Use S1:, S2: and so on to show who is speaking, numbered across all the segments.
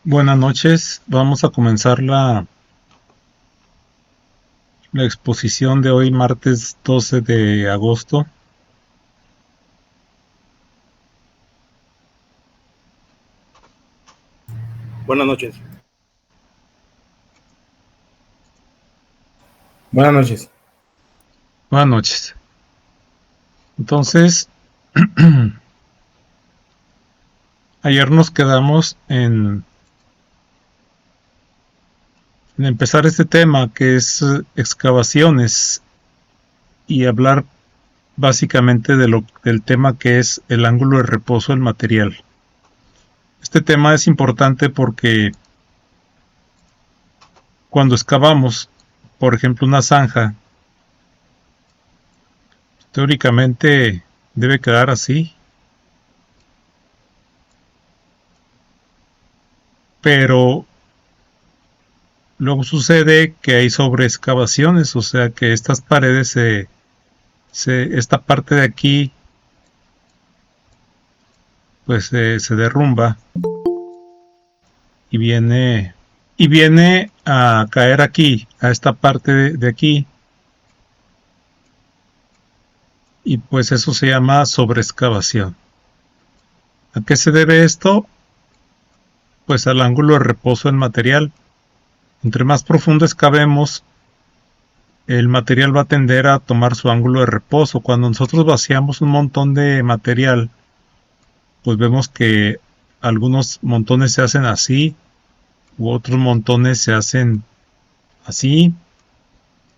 S1: Buenas noches, vamos a comenzar la exposición de hoy, martes 12 de agosto.
S2: Buenas noches.
S3: Buenas noches.
S1: Buenas noches. Entonces, ayer nos quedamos en empezar este tema que es excavaciones y hablar básicamente del tema que es el ángulo de reposo del material. Este tema es importante porque cuando excavamos, por ejemplo, una zanja, teóricamente debe quedar así, pero luego sucede que hay sobreexcavaciones, o sea que estas paredes esta parte de aquí pues se derrumba y viene a caer aquí, a esta parte de aquí, y pues eso se llama sobreexcavación. ¿A qué se debe esto? Pues al ángulo de reposo del material. Entre más profundo excavemos, el material va a tender a tomar su ángulo de reposo. Cuando nosotros vaciamos un montón de material, pues vemos que algunos montones se hacen así, u otros montones se hacen así.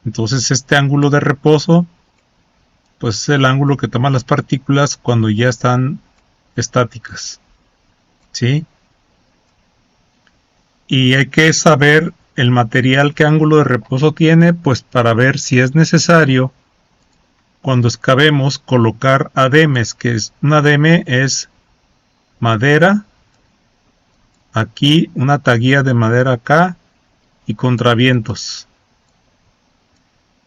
S1: Entonces este ángulo de reposo, pues es el ángulo que toman las partículas cuando ya están estáticas, ¿sí? Y hay que saber el material qué ángulo de reposo tiene, pues para ver si es necesario cuando excavemos colocar ademes, que es un ademe es madera, aquí una taguilla de madera acá y contravientos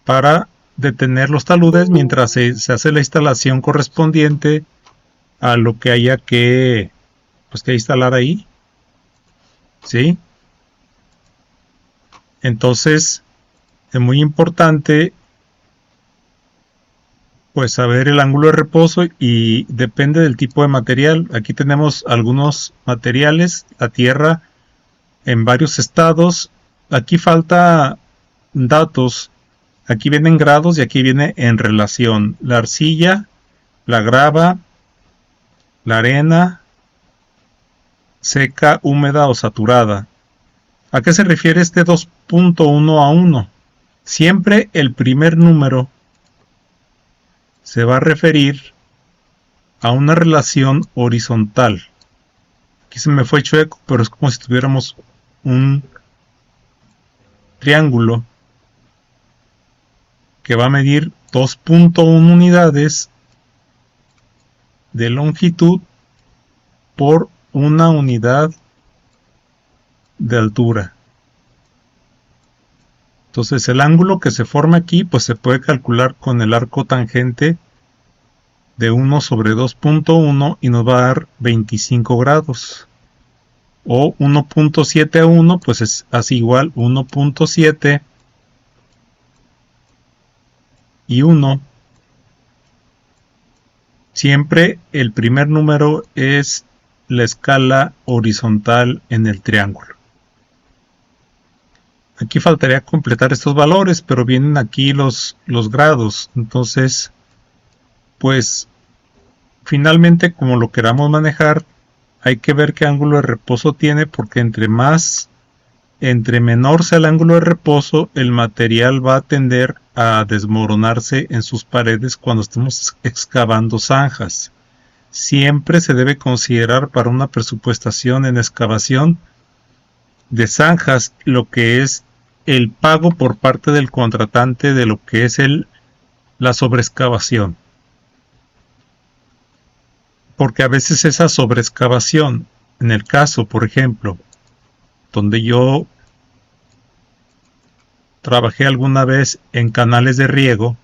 S1: para detener los taludes mientras se hace la instalación correspondiente a lo que haya pues, que instalar ahí, ¿sí? Entonces es muy importante pues saber el ángulo de reposo y depende del tipo de material. Aquí tenemos algunos materiales, la tierra en varios estados. Aquí falta datos. Aquí vienen grados y aquí viene en relación. La arcilla, la grava, la arena, seca, húmeda o saturada. ¿A qué se refiere este 2.1 a 1? Siempre el primer número se va a referir a una relación horizontal. Aquí se me fue chueco, pero es como si tuviéramos un triángulo que va a medir 2.1 unidades de longitud por una unidad de altura. Entonces el ángulo que se forma aquí pues se puede calcular con el arco tangente de 1 sobre 2.1 y nos va a dar 25 grados. O 1.7 a 1 pues es así igual 1.7 y 1. Siempre el primer número es la escala horizontal en el triángulo. Aquí faltaría completar estos valores, pero vienen aquí los grados. Entonces, pues, finalmente, como lo queramos manejar, hay que ver qué ángulo de reposo tiene, porque entre menor sea el ángulo de reposo, el material va a tender a desmoronarse en sus paredes cuando estemos excavando zanjas. Siempre se debe considerar para una presupuestación en excavación de zanjas lo que es el pago por parte del contratante de lo que es la sobreexcavación. Porque a veces esa sobreexcavación, en el caso, por ejemplo, donde yo trabajé alguna vez en canales de riego,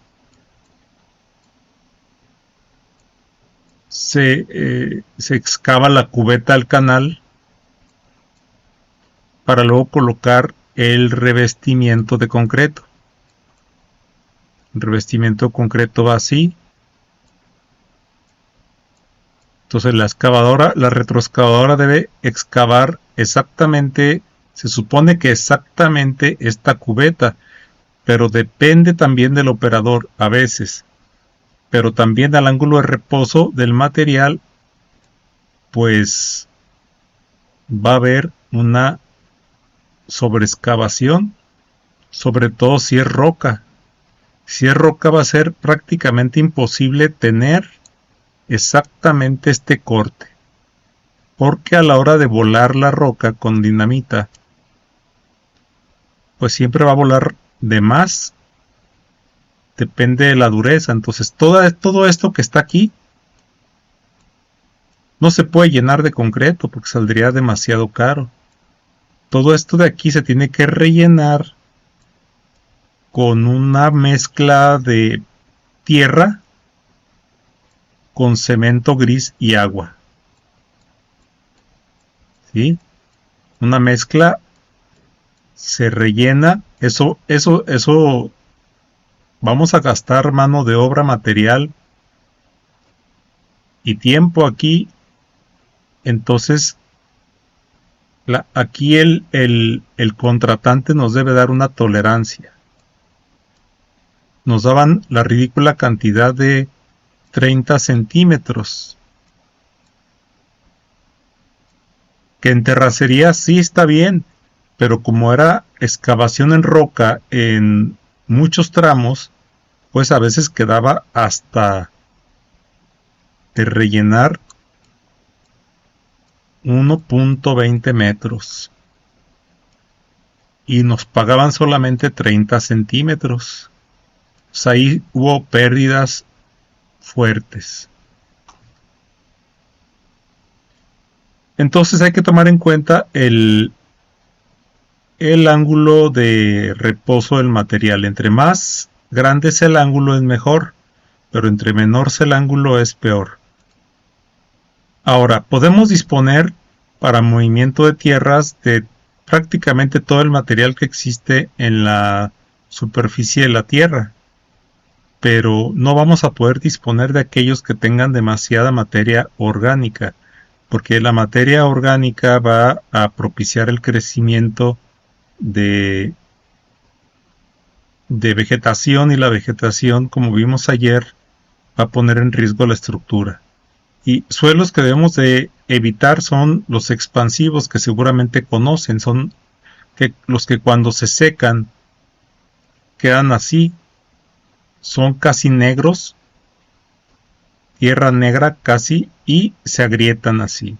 S1: se excava la cubeta del canal para luego colocar el revestimiento de concreto. El revestimiento de concreto va así. Entonces la retroexcavadora debe excavar exactamente, se supone que exactamente esta cubeta, pero depende también del operador a veces, pero también al ángulo de reposo del material, pues va a haber una sobreexcavación, sobre todo si es roca. Si es roca va a ser prácticamente imposible tener exactamente este corte, porque a la hora de volar la roca con dinamita, pues siempre va a volar de más, depende de la dureza. Entonces todo esto que está aquí no se puede llenar de concreto porque saldría demasiado caro. Todo esto de aquí se tiene que rellenar con una mezcla de tierra con cemento gris y agua. ¿Sí? Una mezcla se rellena. Eso vamos a gastar mano de obra, material y tiempo aquí. Entonces aquí el contratante nos debe dar una tolerancia. Nos daban la ridícula cantidad de 30 centímetros. Que en terracería sí está bien, pero como era excavación en roca en muchos tramos, pues a veces quedaba hasta de rellenar 1.20 metros y nos pagaban solamente 30 centímetros. Pues ahí hubo pérdidas fuertes. Entonces hay que tomar en cuenta el ángulo de reposo del material. Entre más grande sea el ángulo es mejor, pero entre menor sea el ángulo es peor. Ahora, podemos disponer para movimiento de tierras de prácticamente todo el material que existe en la superficie de la tierra, pero no vamos a poder disponer de aquellos que tengan demasiada materia orgánica, porque la materia orgánica va a propiciar el crecimiento de vegetación, y la vegetación, como vimos ayer, va a poner en riesgo la estructura. Y suelos que debemos de evitar son los expansivos, que seguramente conocen, son los que cuando se secan quedan así, son casi negros, tierra negra casi, y se agrietan así.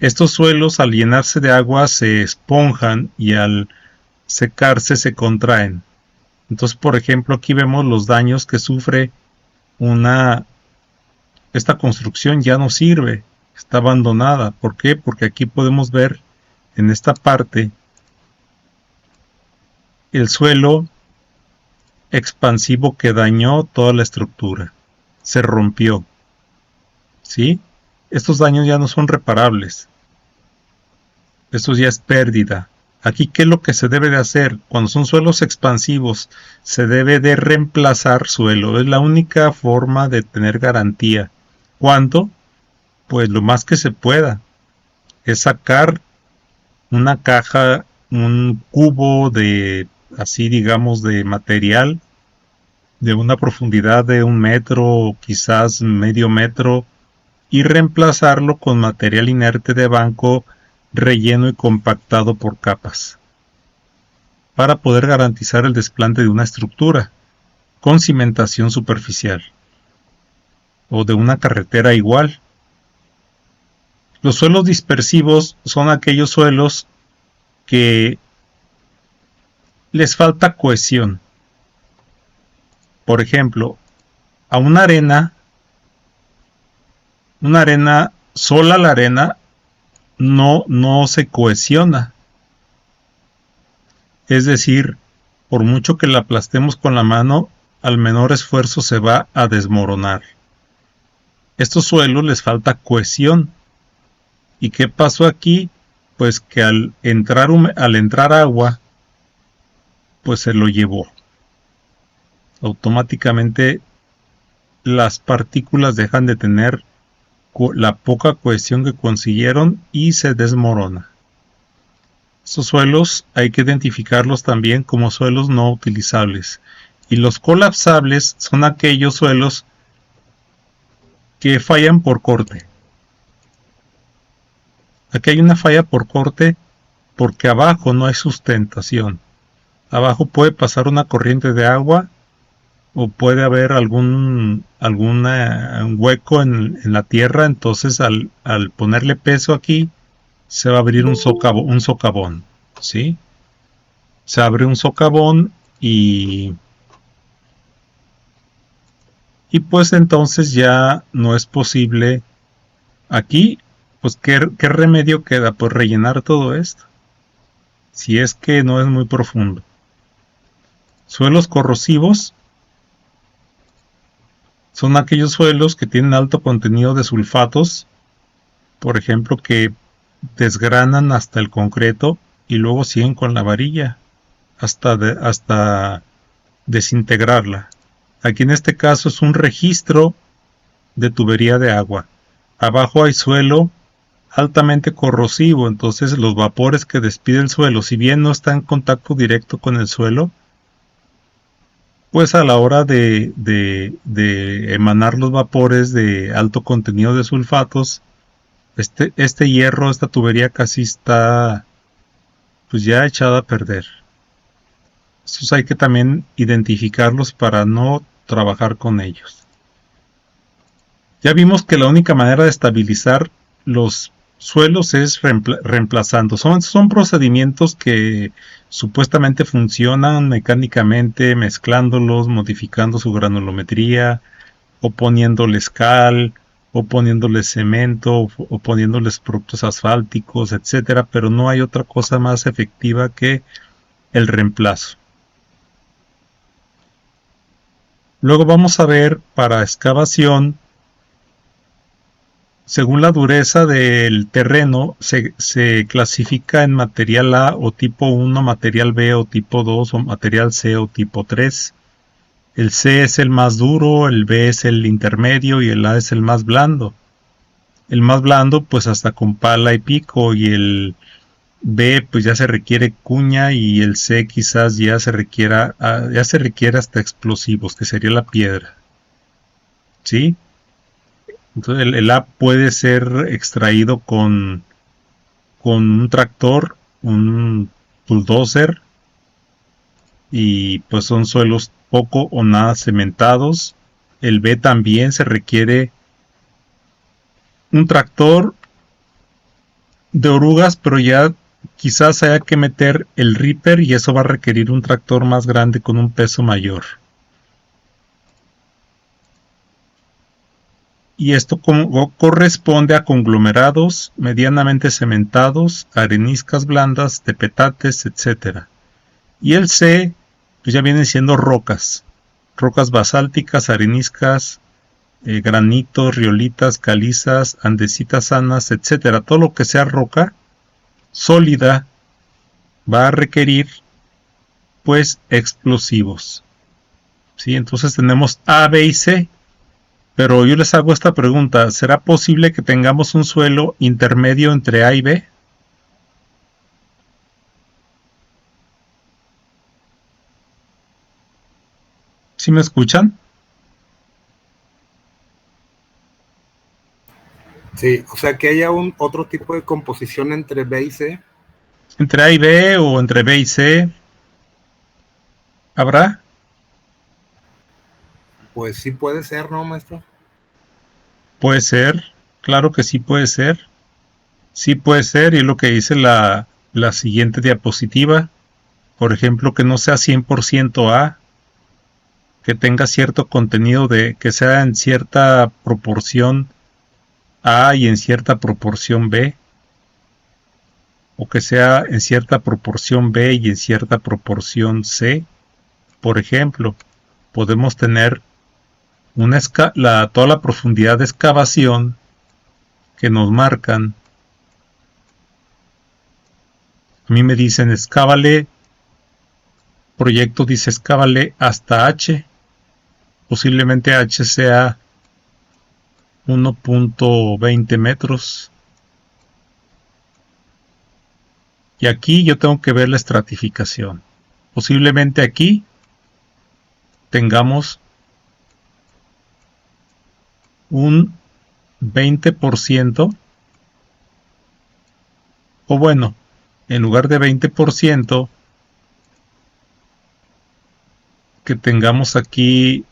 S1: Estos suelos al llenarse de agua se esponjan y al secarse se contraen. Entonces, por ejemplo, aquí vemos los daños que sufre esta construcción. Ya no sirve, está abandonada. ¿Por qué? Porque aquí podemos ver en esta parte el suelo expansivo que dañó toda la estructura, se rompió. ¿Sí? Estos daños ya no son reparables. Esto ya es pérdida. Aquí, ¿qué es lo que se debe de hacer? Cuando son suelos expansivos, se debe de reemplazar suelo. Es la única forma de tener garantía. ¿Cuándo? Pues lo más que se pueda. Es sacar una caja, un cubo de, así digamos, de material de una profundidad de 1 metro, quizás medio metro, y reemplazarlo con material inerte de banco relleno y compactado por capas, para poder garantizar el desplante de una estructura con cimentación superficial o de una carretera igual. Los suelos dispersivos son aquellos suelos que les falta cohesión. Por ejemplo, a una arena sola, la arena no se cohesiona. Es decir, por mucho que la aplastemos con la mano, al menor esfuerzo se va a desmoronar. Estos suelos les falta cohesión. ¿Y qué pasó aquí? pues que al entrar agua, pues se lo llevó. Automáticamente las partículas dejan de tener la poca cohesión que consiguieron y se desmorona. Estos suelos hay que identificarlos también como suelos no utilizables. Y los colapsables son aquellos suelos que fallan por corte. Aquí hay una falla por corte porque abajo no hay sustentación. Abajo puede pasar una corriente de agua o puede haber algún hueco en la tierra, entonces al ponerle peso aquí se va a abrir un socavón, ¿sí? Se abre un socavón y pues entonces ya no es posible aquí, pues ¿qué remedio queda? Pues rellenar todo esto, si es que no es muy profundo. Suelos corrosivos son aquellos suelos que tienen alto contenido de sulfatos, por ejemplo, que desgranan hasta el concreto y luego siguen con la varilla hasta desintegrarla. Aquí en este caso es un registro de tubería de agua. Abajo hay suelo altamente corrosivo, entonces los vapores que despide el suelo, si bien no está en contacto directo con el suelo, pues a la hora de emanar los vapores de alto contenido de sulfatos, este hierro, esta tubería casi está pues ya echada a perder. Estos hay que también identificarlos para no trabajar con ellos. Ya vimos que la única manera de estabilizar los suelos es reemplazando. Son procedimientos que supuestamente funcionan mecánicamente, mezclándolos, modificando su granulometría, o poniéndoles cal, o poniéndoles cemento, o poniéndoles productos asfálticos, etcétera, pero no hay otra cosa más efectiva que el reemplazo. Luego vamos a ver para excavación, según la dureza del terreno, se clasifica en material A o tipo 1, material B o tipo 2, o material C o tipo 3. El C es el más duro, el B es el intermedio y el A es el más blando. El más blando pues hasta con pala y pico, y el B pues ya se requiere cuña, y el C quizás ya se requiere hasta explosivos, que sería la piedra. ¿Sí? Entonces el A puede ser extraído con un tractor, un bulldozer, y pues son suelos poco o nada cementados. El B también se requiere un tractor de orugas, pero ya quizás haya que meter el ripper, y eso va a requerir un tractor más grande con un peso mayor. Y esto corresponde a conglomerados medianamente cementados, areniscas blandas, tepetates, etc. Y el C pues ya vienen siendo rocas basálticas, areniscas, granitos, riolitas, calizas, andesitas sanas, etc. Todo lo que sea roca sólida va a requerir pues explosivos. ¿Sí? Entonces tenemos A, B y C. Pero yo les hago esta pregunta: ¿será posible que tengamos un suelo intermedio entre A y B? ¿Sí me escuchan?
S2: Sí, o sea que haya otro tipo de composición entre B y C.
S1: ¿Entre A y B o entre B y C? ¿Habrá?
S2: Pues sí puede ser, ¿no, maestro?
S1: Puede ser, claro que sí puede ser. Sí puede ser, y es lo que dice la siguiente diapositiva. Por ejemplo, que no sea 100% A, que tenga cierto contenido que sea en cierta proporción A y en cierta proporción B, o que sea en cierta proporción B y en cierta proporción C. Por ejemplo, podemos tener toda la profundidad de excavación que nos marcan A mí me dicen excávale, proyecto dice excávale hasta H, posiblemente H sea 1.20 metros. Y aquí yo tengo que ver la estratificación. Posiblemente aquí tengamos un 20%, o bueno, en lugar de 20%, que tengamos aquí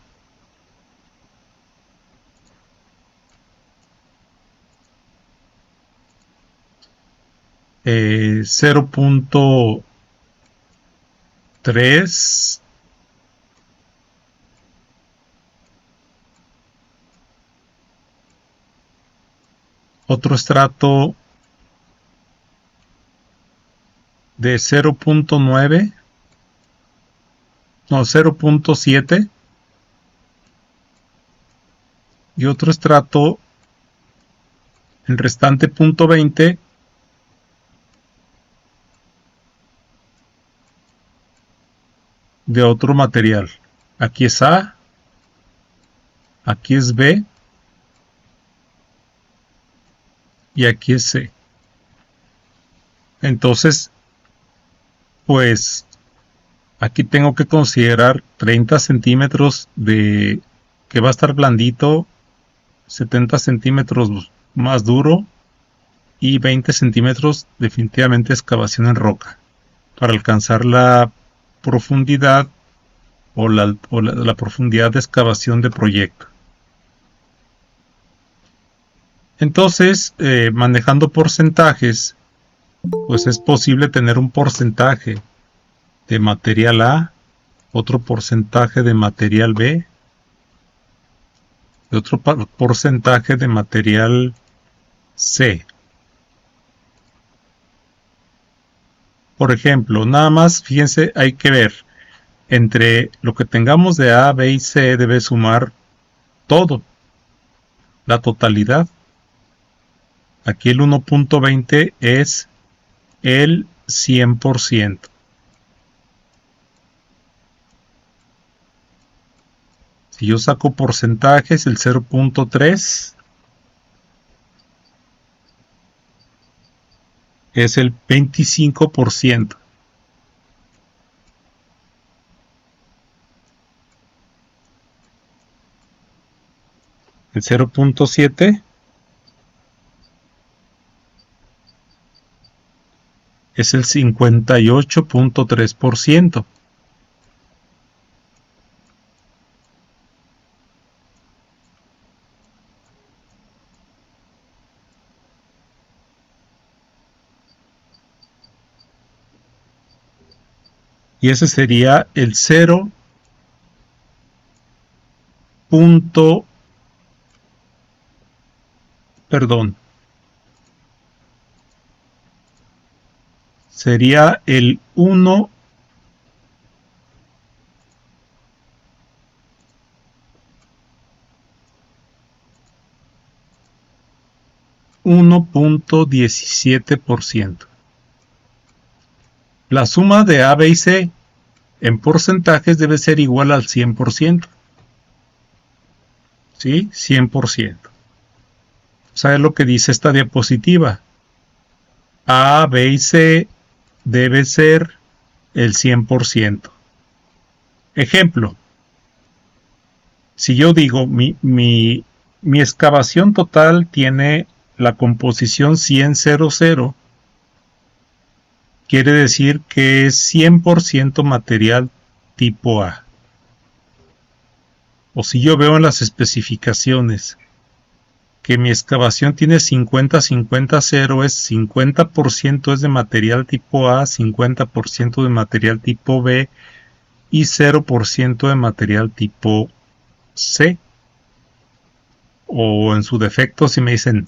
S1: eh, 0.3, otro estrato de 0.9, no, 0.7, y otro estrato, el restante 0.20, de otro material. Aquí es A, aquí es B y aquí es C. Entonces, pues aquí tengo que considerar 30 centímetros de que va a estar blandito, 70 centímetros más duro y 20 centímetros definitivamente excavación en roca para alcanzar la profundidad o la profundidad de excavación de proyecto. Entonces, manejando porcentajes, pues es posible tener un porcentaje de material A, otro porcentaje de material B y otro porcentaje de material C. Por ejemplo, nada más, fíjense, hay que ver, entre lo que tengamos de A, B y C debe sumar todo, la totalidad. Aquí el 1.20 es el 100%. Si yo saco porcentajes, el 0.3 es el 25%. El 0.7 es el 58.3%. Y ese sería el 0. Perdón. Sería el 1. .17%. La suma de A, B y C en porcentajes debe ser igual al 100%. ¿Sí? 100%. ¿Sabe lo que dice esta diapositiva? A, B y C debe ser el 100%. Ejemplo. Si yo digo mi excavación total tiene la composición 100-0-0, quiere decir que es 100% material tipo A. O si yo veo en las especificaciones que mi excavación tiene 50-50-0, es 50% es de material tipo A, 50% de material tipo B y 0% de material tipo C. O en su defecto, si me dicen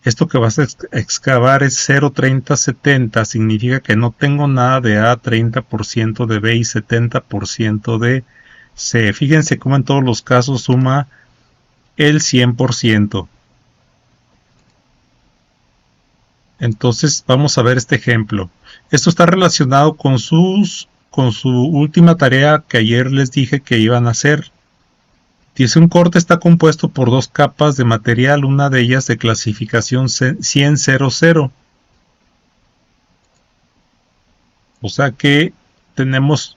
S1: esto que vas a excavar es 0-30-70, significa que no tengo nada de A, 30% de B y 70% de C. Fíjense cómo en todos los casos suma el 100%. Entonces vamos a ver este ejemplo. Esto está relacionado con su última tarea que ayer les dije que iban a hacer. Dice: un corte está compuesto por dos capas de material, una de ellas de clasificación 100-00. O sea que tenemos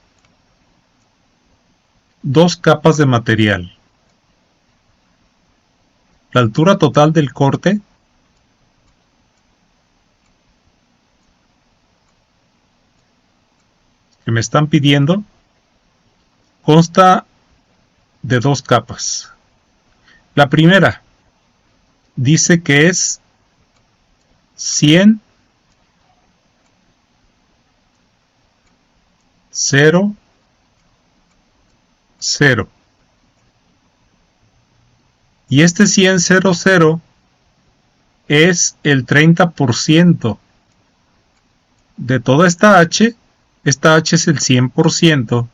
S1: dos capas de material. La altura total del corte que me están pidiendo consta de dos capas. La primera dice que es 100, 0, 0. Y este 100, 0, 0 es el 30% de toda esta H. Esta H es el 100%.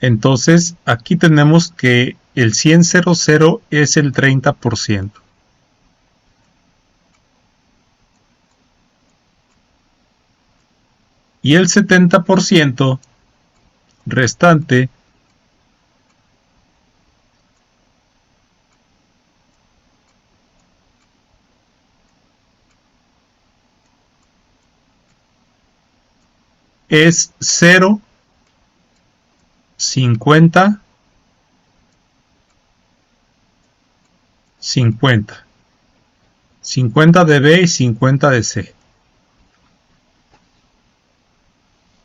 S1: Entonces aquí tenemos que el 100, 0, 0 es el 30%. Y el 70% restante es 0, 50, 50. 50 de B y 50 de C.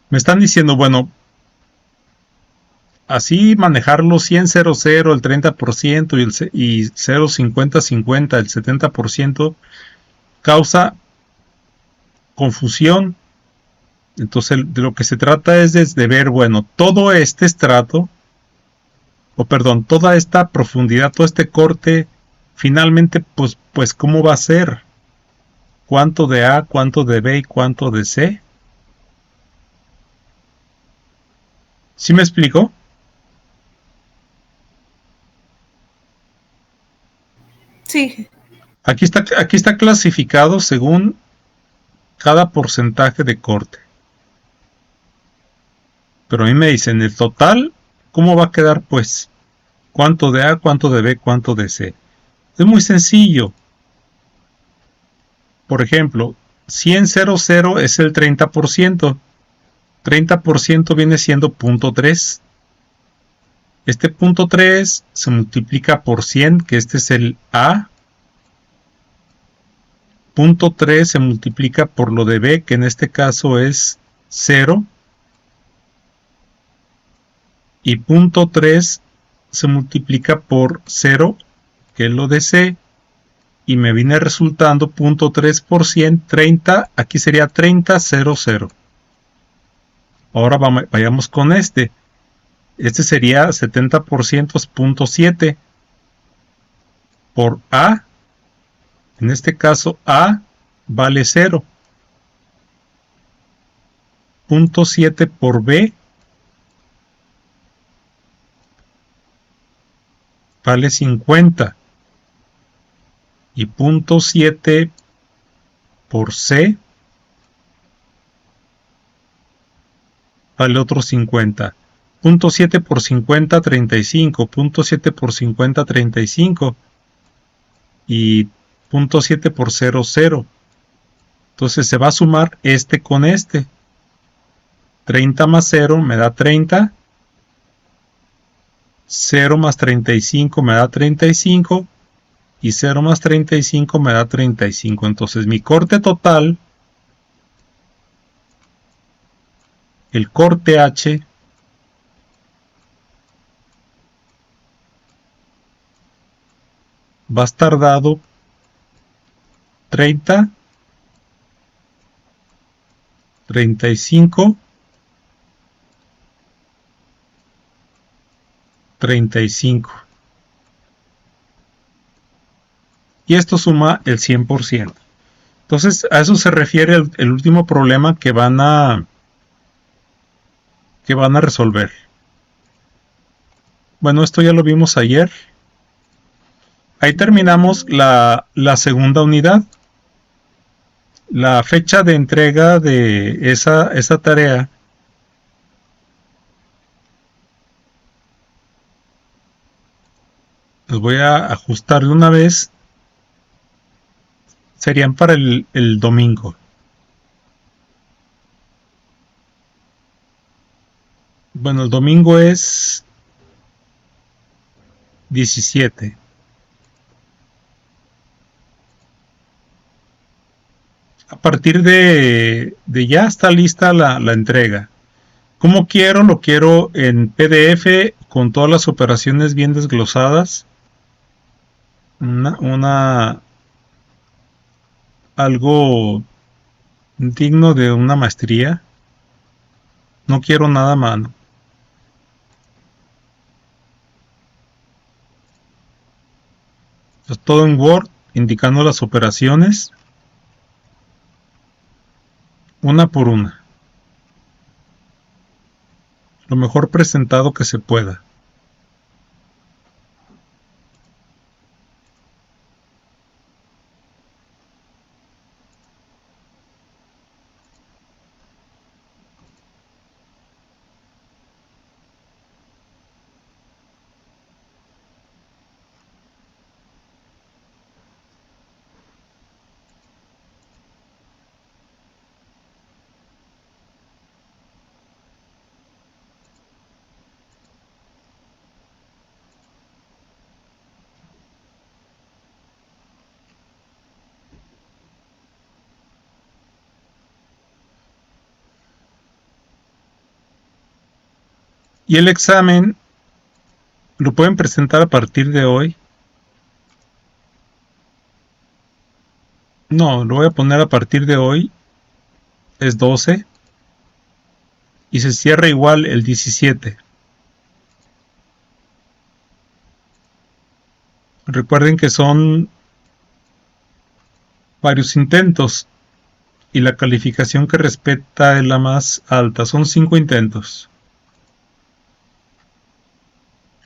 S1: Me están diciendo, bueno, así manejarlo 100, 0, 0, el 30% y 0, 50, 50, el 70%, causa confusión. Entonces de lo que se trata es de ver, bueno, todo este estrato, toda esta profundidad, todo este corte, finalmente, pues ¿cómo va a ser? ¿Cuánto de A, cuánto de B y cuánto de C? ¿Sí me explico?
S3: Sí.
S1: Aquí está clasificado según cada porcentaje de corte. Pero a mí me dicen, el total, ¿cómo va a quedar pues? ¿Cuánto de A, cuánto de B, cuánto de C? Es muy sencillo. Por ejemplo, 100, 0, 0 es el 30%. 30% viene siendo 0.3. Este 0.3 se multiplica por 100, que este es el A. 0.3 se multiplica por lo de B, que en este caso es 0. Y 0.3 se multiplica por 0, que es lo de C. Y me viene resultando 0.3 por 100, 30. Aquí sería 30, 0, 0. Ahora vayamos con este. Este sería 70%, es 0.7 por A. En este caso A vale 0. 0.7 por B vale 50. Y 0.7 por C vale otro 50. 0.7 por 50, 35. 0.7 por 50, 35. Y 0.7 por 0, 0. Entonces se va a sumar este con este. 30 más 0 me da 30. 0 más 35 me da 35. Y 0 más 35 me da 35. Entonces mi corte total, el corte H, va a estar dado 30, 35, 35. Y esto suma el 100%. Entonces a eso se refiere el último problema que van a resolver. Bueno, esto ya lo vimos ayer. Ahí terminamos la segunda unidad. La fecha de entrega de esa tarea los voy a ajustar de una vez. Serían para el domingo. Bueno, el domingo es 17. A partir de ya está lista la entrega. ¿Cómo quiero? Lo quiero en PDF con todas las operaciones bien desglosadas. Algo digno de una maestría. No quiero nada a mano. Entonces, todo en Word, indicando las operaciones. Una por una. Lo mejor presentado que se pueda. Y el examen lo pueden presentar a partir de hoy. No, lo voy a poner a partir de hoy. Es 12. Y se cierra igual el 17. Recuerden que son varios intentos. Y la calificación que respeta es la más alta. Son 5 intentos.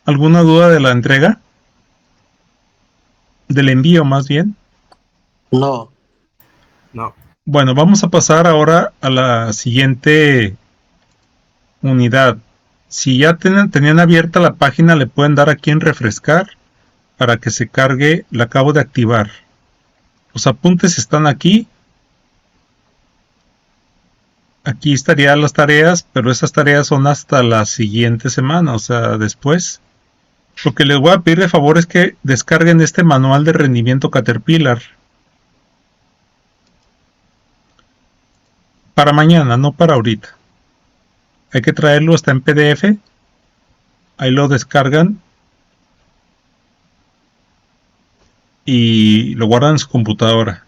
S1: ¿Alguna duda de la entrega? Del envío más bien.
S4: No.
S2: No.
S1: Bueno, vamos a pasar ahora a la siguiente unidad. Si ya tenían abierta la página, le pueden dar aquí en refrescar para que se cargue. La acabo de activar. Los apuntes están aquí. Aquí estarían las tareas, pero esas tareas son hasta la siguiente semana, o sea, después. Lo que les voy a pedir de favor es que descarguen este manual de rendimiento Caterpillar. Para mañana, no para ahorita. Hay que traerlo hasta en PDF. Ahí lo descargan. Y lo guardan en su computadora.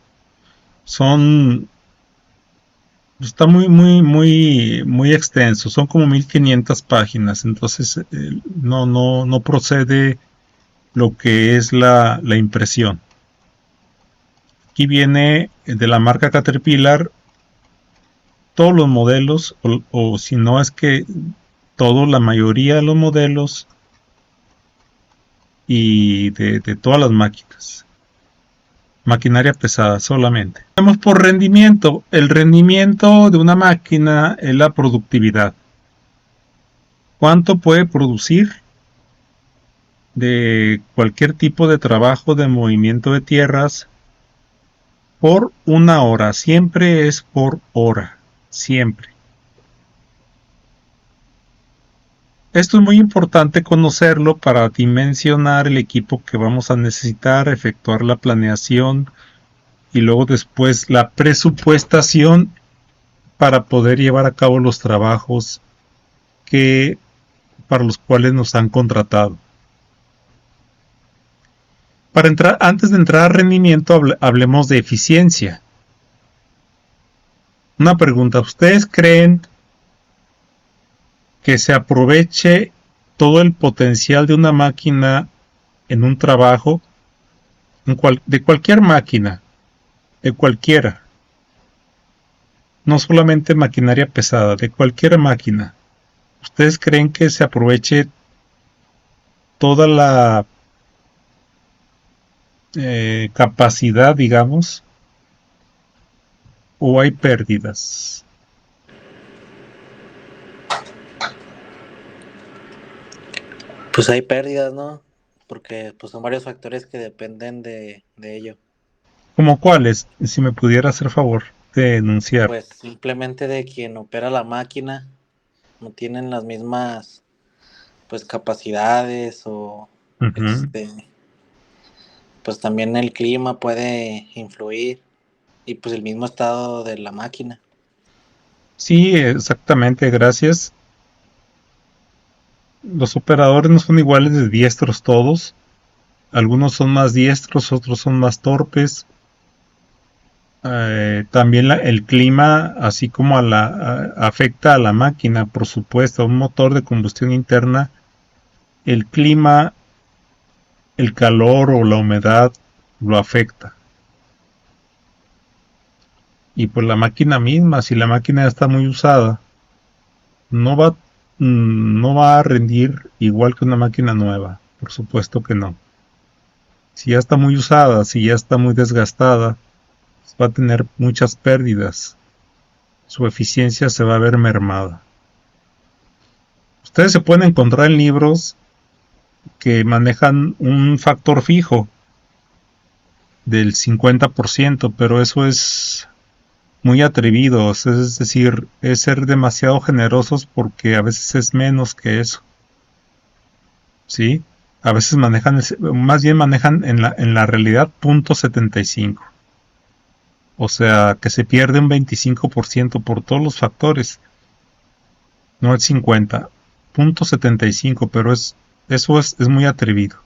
S1: Está muy extenso. Son como 1500 páginas. Entonces no procede lo que es la impresión. Aquí viene de la marca Caterpillar todos los modelos, o si no es que la mayoría de los modelos y de todas las máquinas. Maquinaria pesada solamente. Vemos por rendimiento. El rendimiento de una máquina es la productividad. ¿Cuánto puede producir de cualquier tipo de trabajo de movimiento de tierras por una hora? Siempre es por hora. Siempre. Esto es muy importante conocerlo para dimensionar el equipo que vamos a necesitar, efectuar la planeación y luego después la presupuestación para poder llevar a cabo los trabajos para los cuales nos han contratado. Antes de entrar a rendimiento, hablemos de eficiencia. Una pregunta, ¿ustedes creen que se aproveche todo el potencial de una máquina en un trabajo? De cualquier máquina, de cualquiera. No solamente maquinaria pesada, de cualquier máquina. ¿Ustedes creen que se aproveche toda capacidad, digamos, o hay pérdidas?
S4: Pues hay pérdidas, ¿no? Porque pues son varios factores que dependen de ello.
S1: ¿Cómo cuáles? Si me pudiera hacer favor de enunciar.
S4: Pues simplemente de quien opera la máquina no tienen las mismas pues capacidades o
S1: Ujú.
S4: este pues también el clima puede influir y pues el mismo estado de la máquina.
S1: Sí, exactamente, gracias. Los operadores no son iguales de diestros todos. Algunos son más diestros, otros son más torpes. También el clima, así como afecta a la máquina, por supuesto. A un motor de combustión interna, el clima, el calor o la humedad lo afecta. Y pues la máquina misma, si la máquina ya está muy usada, no va, no va a rendir igual que una máquina nueva. Por supuesto que no. Si ya está muy usada, si ya está muy desgastada, va a tener muchas pérdidas. Su eficiencia se va a ver mermada. Ustedes se pueden encontrar en libros que manejan un factor fijo del 50%, pero eso es muy atrevido, es decir, es ser demasiado generosos porque a veces es menos que eso, ¿sí? A veces manejan, más bien manejan en la realidad .75, o sea, que se pierde un 25% por todos los factores, no el 50, .75, pero eso es muy atrevido.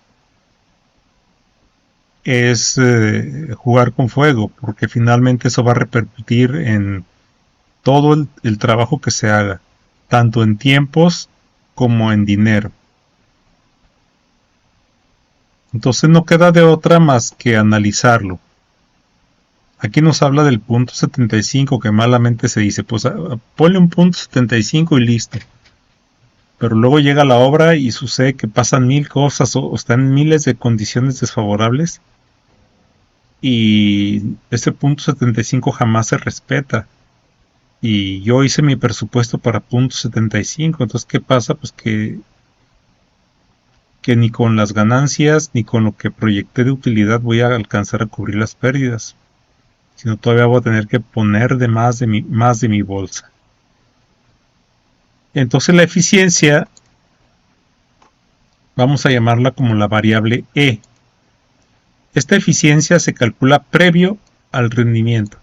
S1: Es jugar con fuego, porque finalmente eso va a repercutir en todo el trabajo que se haga, tanto en tiempos como en dinero. Entonces no queda de otra más que analizarlo. Aquí nos habla del .75 que malamente se dice, pues ponle un .75 y listo. Pero luego llega la obra y sucede que pasan mil cosas o están miles de condiciones desfavorables y ese .75 jamás se respeta. Y yo hice mi presupuesto para .75, entonces ¿qué pasa? Pues que ni con las ganancias ni con lo que proyecté de utilidad voy a alcanzar a cubrir las pérdidas, sino todavía voy a tener que poner más de mi bolsa. Entonces la eficiencia vamos a llamarla como la variable E. Esta eficiencia se calcula previo al rendimiento.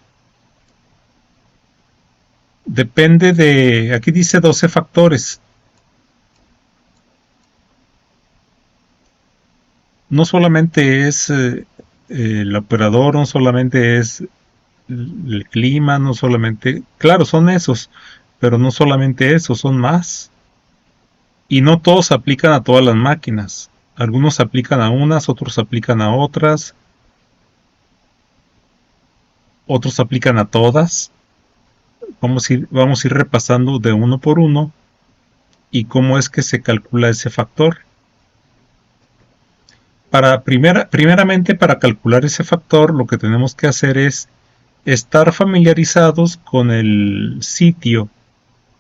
S1: Depende de, aquí dice 12 factores. No solamente es el operador, no solamente es el clima, no solamente, claro, son esos, pero no solamente esos, son más. Y no todos aplican a todas las máquinas. Algunos aplican a unas, otros aplican a otras, otros aplican a todas. Vamos a ir repasando de uno por uno y cómo es que se calcula ese factor. Primeramente, para calcular ese factor, lo que tenemos que hacer es estar familiarizados con el sitio,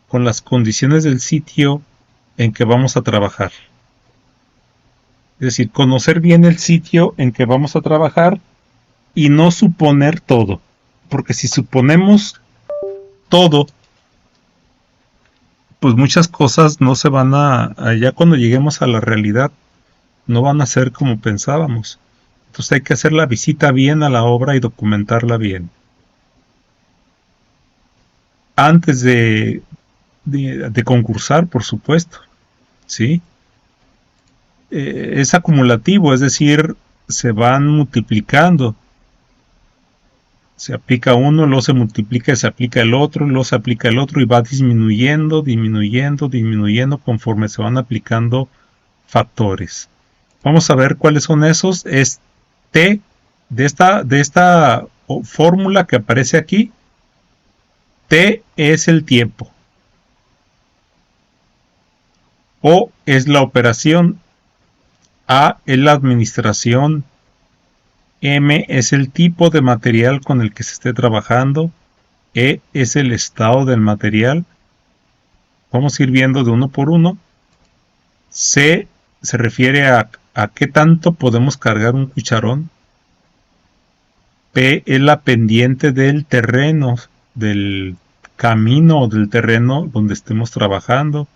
S1: con las condiciones del sitio en que vamos a trabajar. Es decir, conocer bien el sitio en que vamos a trabajar y no suponer todo. Porque si suponemos todo, pues muchas cosas no se van ya cuando lleguemos a la realidad, no van a ser como pensábamos. Entonces hay que hacer la visita bien a la obra y documentarla bien. Antes de concursar, por supuesto, ¿sí? Es acumulativo, es decir, se van multiplicando. Se aplica uno, luego se multiplica, se aplica el otro, luego se aplica el otro y va disminuyendo, disminuyendo, disminuyendo conforme se van aplicando factores. Vamos a ver cuáles son esos. Es T de esta fórmula que aparece aquí. T es el tiempo. O es la operación. A es la administración. M es el tipo de material con el que se esté trabajando. E es el estado del material. Vamos a ir viendo de uno por uno. C se refiere a qué tanto podemos cargar un cucharón. P es la pendiente del terreno, del camino o del terreno donde estemos trabajando.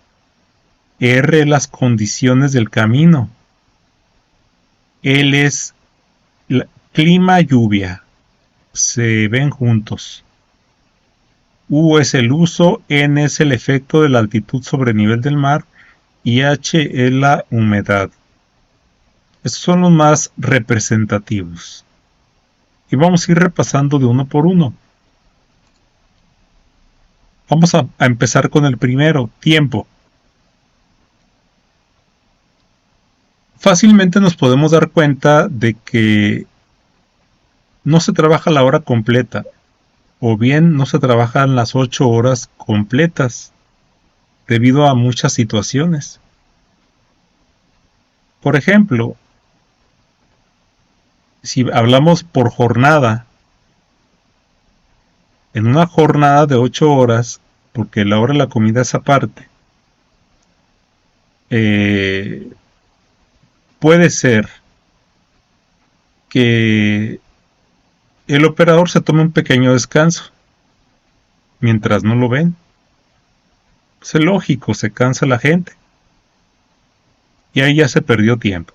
S1: R es las condiciones del camino. L es clima, lluvia. Se ven juntos. U es el uso, N es el efecto de la altitud sobre el nivel del mar y H es la humedad. Estos son los más representativos. Y vamos a ir repasando de uno por uno. Vamos a empezar con el primero, tiempo. Fácilmente nos podemos dar cuenta de que no se trabaja la hora completa, o bien no se trabajan las 8 horas completas, debido a muchas situaciones. Por ejemplo, si hablamos por jornada, en una jornada de 8 horas, porque la hora de la comida es aparte, puede ser que el operador se tome un pequeño descanso mientras no lo ven. Es lógico, se cansa la gente y ahí ya se perdió tiempo.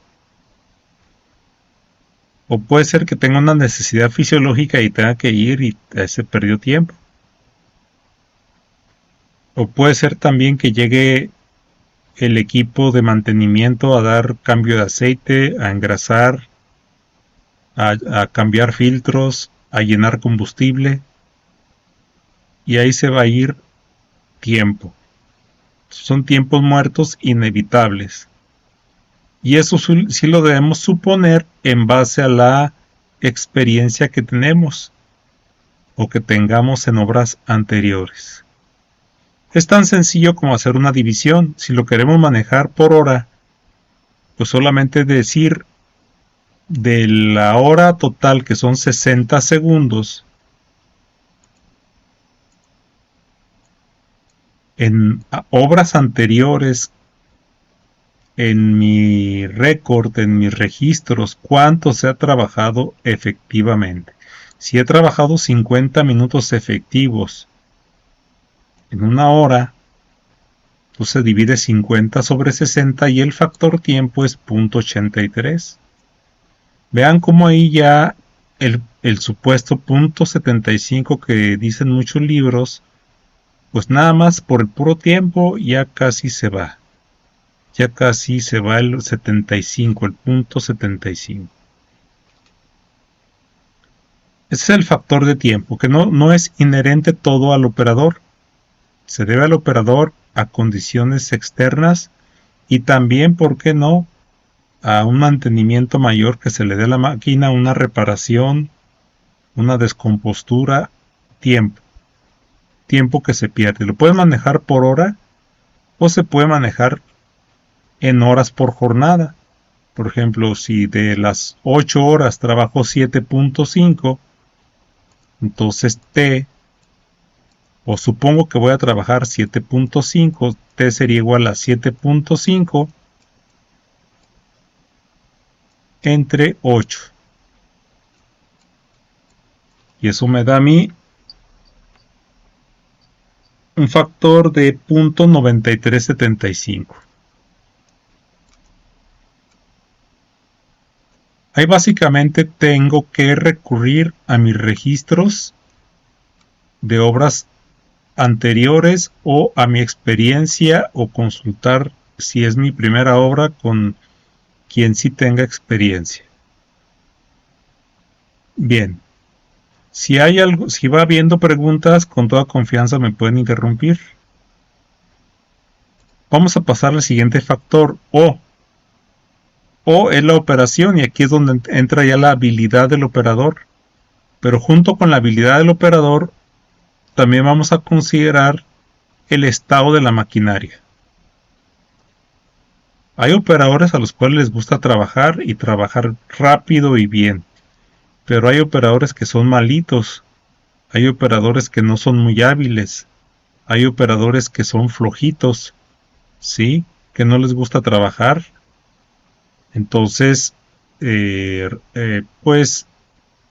S1: O puede ser que tenga una necesidad fisiológica y tenga que ir y se perdió tiempo. O puede ser también que llegue el equipo de mantenimiento a dar cambio de aceite, a engrasar, a cambiar filtros, a llenar combustible. Y ahí se va a ir tiempo. Son tiempos muertos inevitables. Y eso sí lo debemos suponer en base a la experiencia que tenemos o que tengamos en obras anteriores. Es tan sencillo como hacer una división. Si lo queremos manejar por hora, pues solamente decir de la hora total, que son 60 segundos, en obras anteriores, en mi récord, en mis registros, cuánto se ha trabajado efectivamente. Si he trabajado 50 minutos efectivos en una hora, pues se divide 50 sobre 60 y el factor tiempo es 0.83. Vean cómo ahí ya el supuesto 0.75 que dicen muchos libros, pues nada más por el puro tiempo ya casi se va. Ya casi se va el 75, el 0.75. Ese es el factor de tiempo, que no es inherente todo al operador. Se debe al operador, a condiciones externas y también, ¿por qué no?, a un mantenimiento mayor que se le dé a la máquina, una reparación, una descompostura, tiempo que se pierde. Lo puedes manejar por hora o se puede manejar en horas por jornada. Por ejemplo, si de las 8 horas trabajo 7.5, entonces T, o supongo que voy a trabajar 7.5, T sería igual a 7.5 entre 8. Y eso me da a mí un factor de 0.9375. Ahí básicamente tengo que recurrir a mis registros de obras anteriores o a mi experiencia o consultar si es mi primera obra con quien sí tenga experiencia. Bien, si va habiendo preguntas, con toda confianza me pueden interrumpir. Vamos a pasar al siguiente factor, O. O es la operación, y aquí es donde entra ya la habilidad del operador. Pero junto con la habilidad del operador, también vamos a considerar el estado de la maquinaria. Hay operadores a los cuales les gusta trabajar y trabajar rápido y bien. pero hay operadores que son malitos, hay operadores que no son muy hábiles, hay operadores que son flojitos, ¿sí? Que no les gusta trabajar. Entonces, pues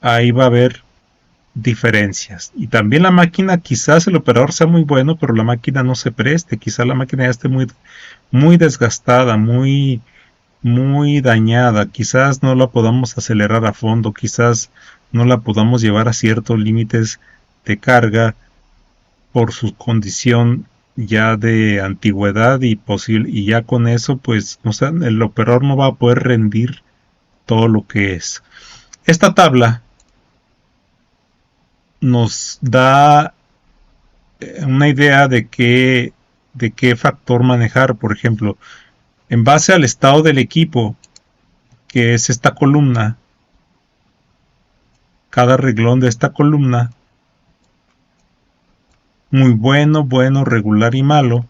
S1: ahí va a haber diferencias. Y también la máquina, quizás el operador sea muy bueno, pero la máquina no se preste, quizás la máquina ya esté muy desgastada, muy dañada, quizás no la podamos acelerar a fondo, quizás no la podamos llevar a ciertos límites de carga por su condición ya de antigüedad y ya con eso pues el operador no va a poder rendir todo lo que es. Esta tabla nos da una idea de qué factor manejar. Por ejemplo, en base al estado del equipo, que es esta columna, cada reglón de esta columna, muy bueno, regular y malo,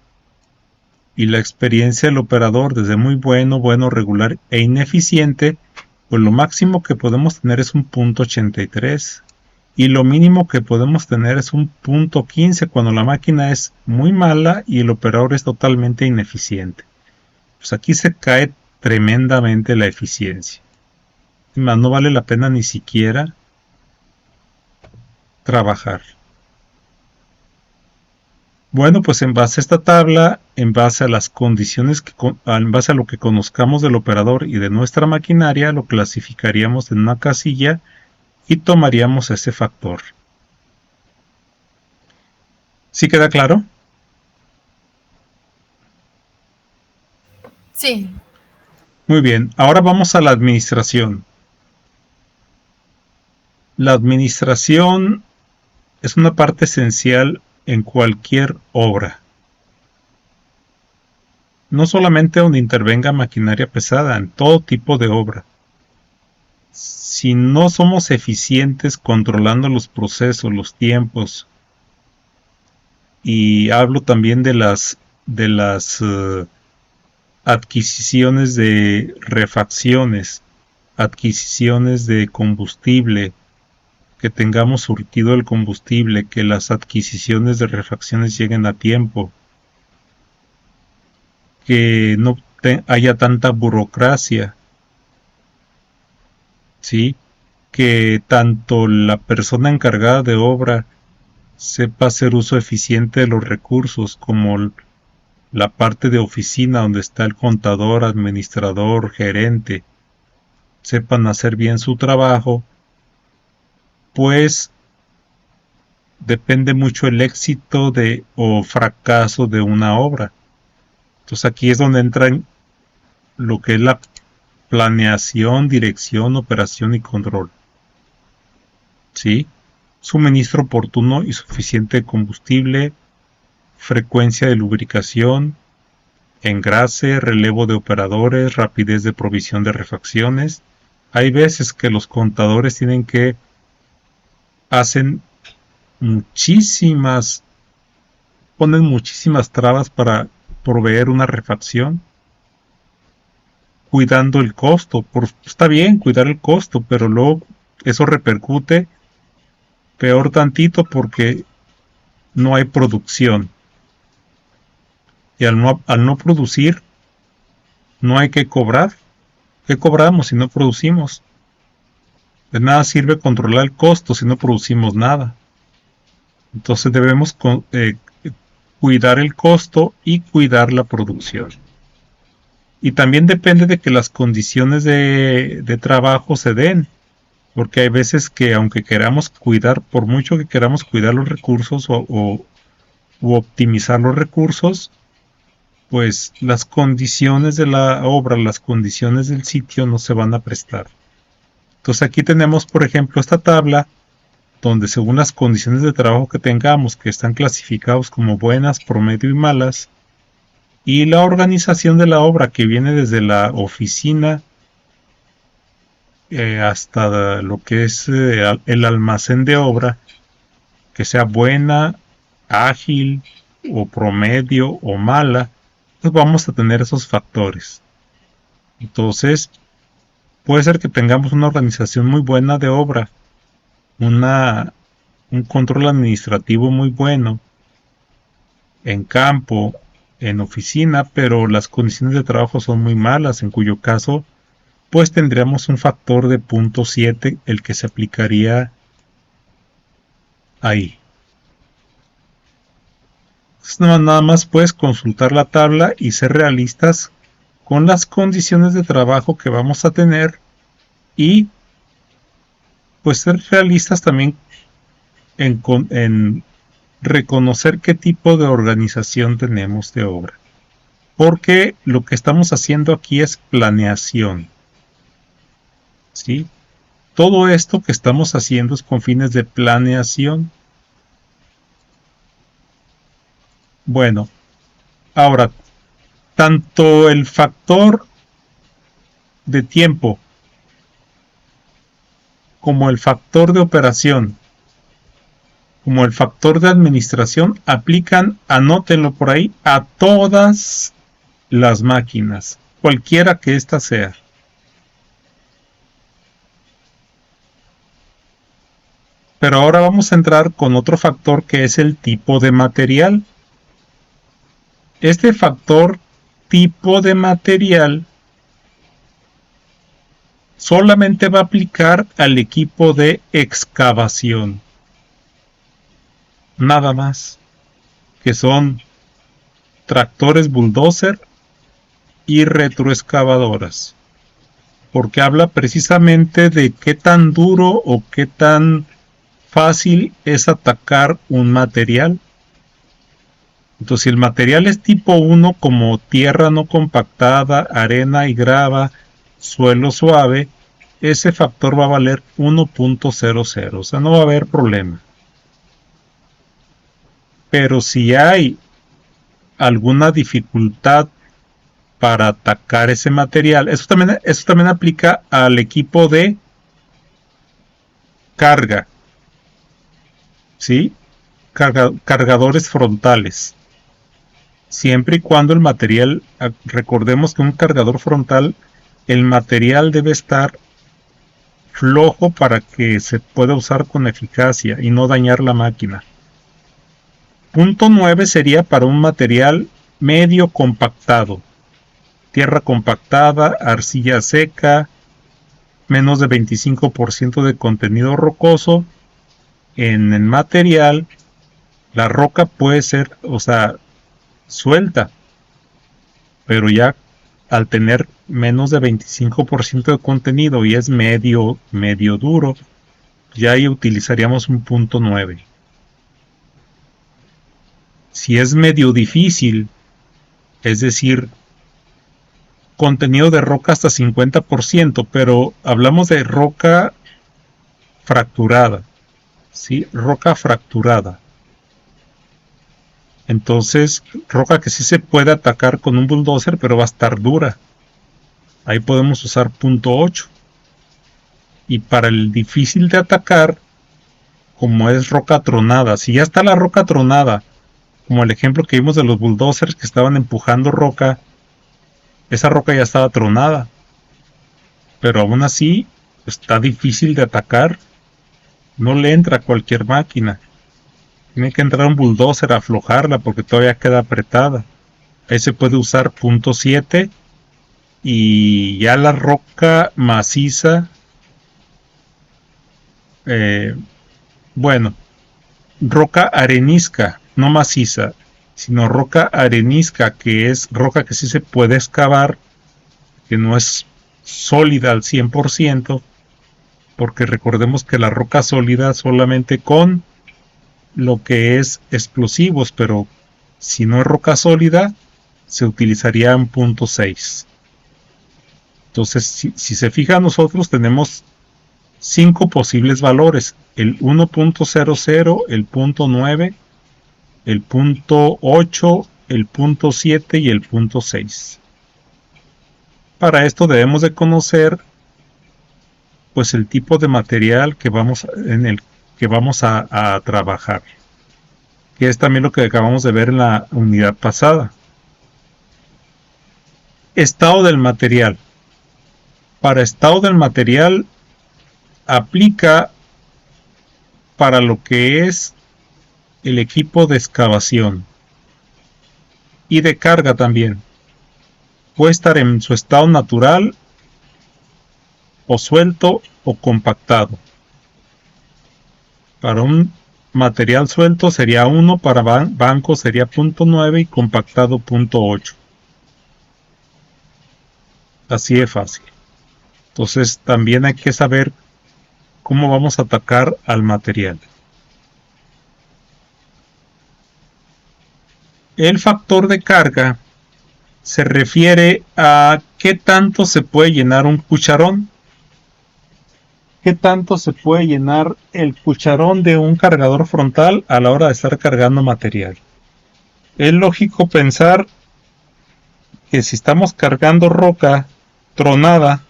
S1: y la experiencia del operador desde muy bueno, regular e ineficiente, pues lo máximo que podemos tener es un .83 y lo mínimo que podemos tener es un .15 cuando la máquina es muy mala y el operador es totalmente ineficiente. Pues aquí se cae tremendamente la eficiencia. Más no vale la pena ni siquiera trabajar. Bueno, pues en base a esta tabla, en base a las condiciones, en base a lo que conozcamos del operador y de nuestra maquinaria, lo clasificaríamos en una casilla y tomaríamos ese factor. ¿Sí queda claro?
S5: Sí.
S1: Muy bien, ahora vamos a la administración. La administración es una parte esencial en cualquier obra. No solamente donde intervenga maquinaria pesada, en todo tipo de obra. Si no somos eficientes controlando los procesos, los tiempos, y hablo también de las adquisiciones de refacciones, adquisiciones de combustible, que tengamos surtido el combustible, que las adquisiciones de refacciones lleguen a tiempo, que no haya tanta burocracia, ¿sí? Que tanto la persona encargada de obra sepa hacer uso eficiente de los recursos, como la parte de oficina donde está el contador, administrador, gerente, sepan hacer bien su trabajo, pues depende mucho el éxito o fracaso de una obra. Entonces aquí es donde entran lo que es la planeación, dirección, operación y control. ¿Sí? Suministro oportuno y suficiente de combustible, frecuencia de lubricación, engrase, relevo de operadores, rapidez de provisión de refacciones. Hay veces que los contadores ponen muchísimas trabas para proveer una refacción, cuidando el costo. Está bien cuidar el costo, pero luego eso repercute peor tantito porque no hay producción. Y al no producir, no hay que cobrar. ¿Qué cobramos si no producimos? De nada sirve controlar el costo si no producimos nada. Entonces debemos cuidar el costo y cuidar la producción. Y también depende de que las condiciones de trabajo se den. Porque hay veces que aunque queramos cuidar, por mucho que queramos cuidar los recursos u optimizar los recursos, pues las condiciones de la obra, las condiciones del sitio no se van a prestar. Entonces aquí tenemos, por ejemplo, esta tabla donde según las condiciones de trabajo que tengamos, que están clasificados como buenas, promedio y malas, y la organización de la obra que viene desde la oficina hasta lo que es el almacén de obra, que sea buena, ágil o promedio o mala, pues vamos a tener esos factores. Entonces, puede ser que tengamos una organización muy buena de obra, un control administrativo muy bueno en campo, en oficina, pero las condiciones de trabajo son muy malas, en cuyo caso pues tendríamos un factor de 0.7 el que se aplicaría ahí. Entonces, nada más puedes consultar la tabla y ser realistas con las condiciones de trabajo que vamos a tener y pues ser realistas también en reconocer qué tipo de organización tenemos de obra. Porque lo que estamos haciendo aquí es planeación. ¿Sí? Todo esto que estamos haciendo es con fines de planeación. Bueno, ahora, tanto el factor de tiempo como el factor de operación como el factor de administración aplican, anótenlo por ahí, a todas las máquinas, cualquiera que ésta sea. Pero ahora vamos a entrar con otro factor que es el tipo de material. Este factor tipo de material solamente va a aplicar al equipo de excavación. Nada más, que son tractores bulldozer y retroexcavadoras, porque habla precisamente de qué tan duro o qué tan fácil es atacar un material. Entonces, si el material es tipo 1, como tierra no compactada, arena y grava, suelo suave, ese factor va a valer 1.00, o sea, no va a haber problema. Pero si hay alguna dificultad para atacar ese material, eso también aplica al equipo de carga, ¿sí? Cargadores frontales. Siempre y cuando el material, recordemos que un cargador frontal, el material debe estar flojo para que se pueda usar con eficacia y no dañar la máquina. Punto 9 sería para un material medio compactado. Tierra compactada, arcilla seca, menos de 25% de contenido rocoso. En el material, la roca puede ser, suelta, pero ya al tener menos de 25% de contenido y es medio duro, ya ahí utilizaríamos un punto 9. Si es medio difícil, es decir, contenido de roca hasta 50%, pero hablamos de roca fracturada, ¿sí? Roca fracturada. Entonces, roca que sí se puede atacar con un bulldozer, pero va a estar dura. Ahí podemos usar punto 8. Y para el difícil de atacar, como es roca tronada, si ya está la roca tronada, como el ejemplo que vimos de los bulldozers que estaban empujando roca, esa roca ya estaba tronada, pero aún así está difícil de atacar, no le entra a cualquier máquina, tiene que entrar un bulldozer a aflojarla porque todavía queda apretada. Ahí se puede usar punto 7 y ya la roca maciza, roca arenisca, no maciza, sino roca arenisca, que es roca que sí se puede excavar, que no es sólida al 100%, porque recordemos que la roca sólida solamente con lo que es explosivos, pero si no es roca sólida, se utilizaría un punto 6. Entonces, si se fija, nosotros tenemos 5 posibles valores: el 1.00, el punto 9, el punto 8, el punto 7 y el punto 6. Para esto debemos de conocer pues el tipo de material en el que vamos a trabajar, que es también lo que acabamos de ver en la unidad pasada. Estado del material. para estado del material aplica para lo que es el equipo de excavación y de carga también. Puede estar en su estado natural o suelto o compactado. Para un material suelto sería 1, para banco sería 0.9 y compactado 0.8. Así de fácil. Entonces también hay que saber cómo vamos a atacar al material. El factor de carga se refiere a qué tanto se puede llenar un cucharón. ¿Qué tanto se puede llenar el cucharón de un cargador frontal a la hora de estar cargando material? Es lógico pensar que si estamos cargando roca tronada,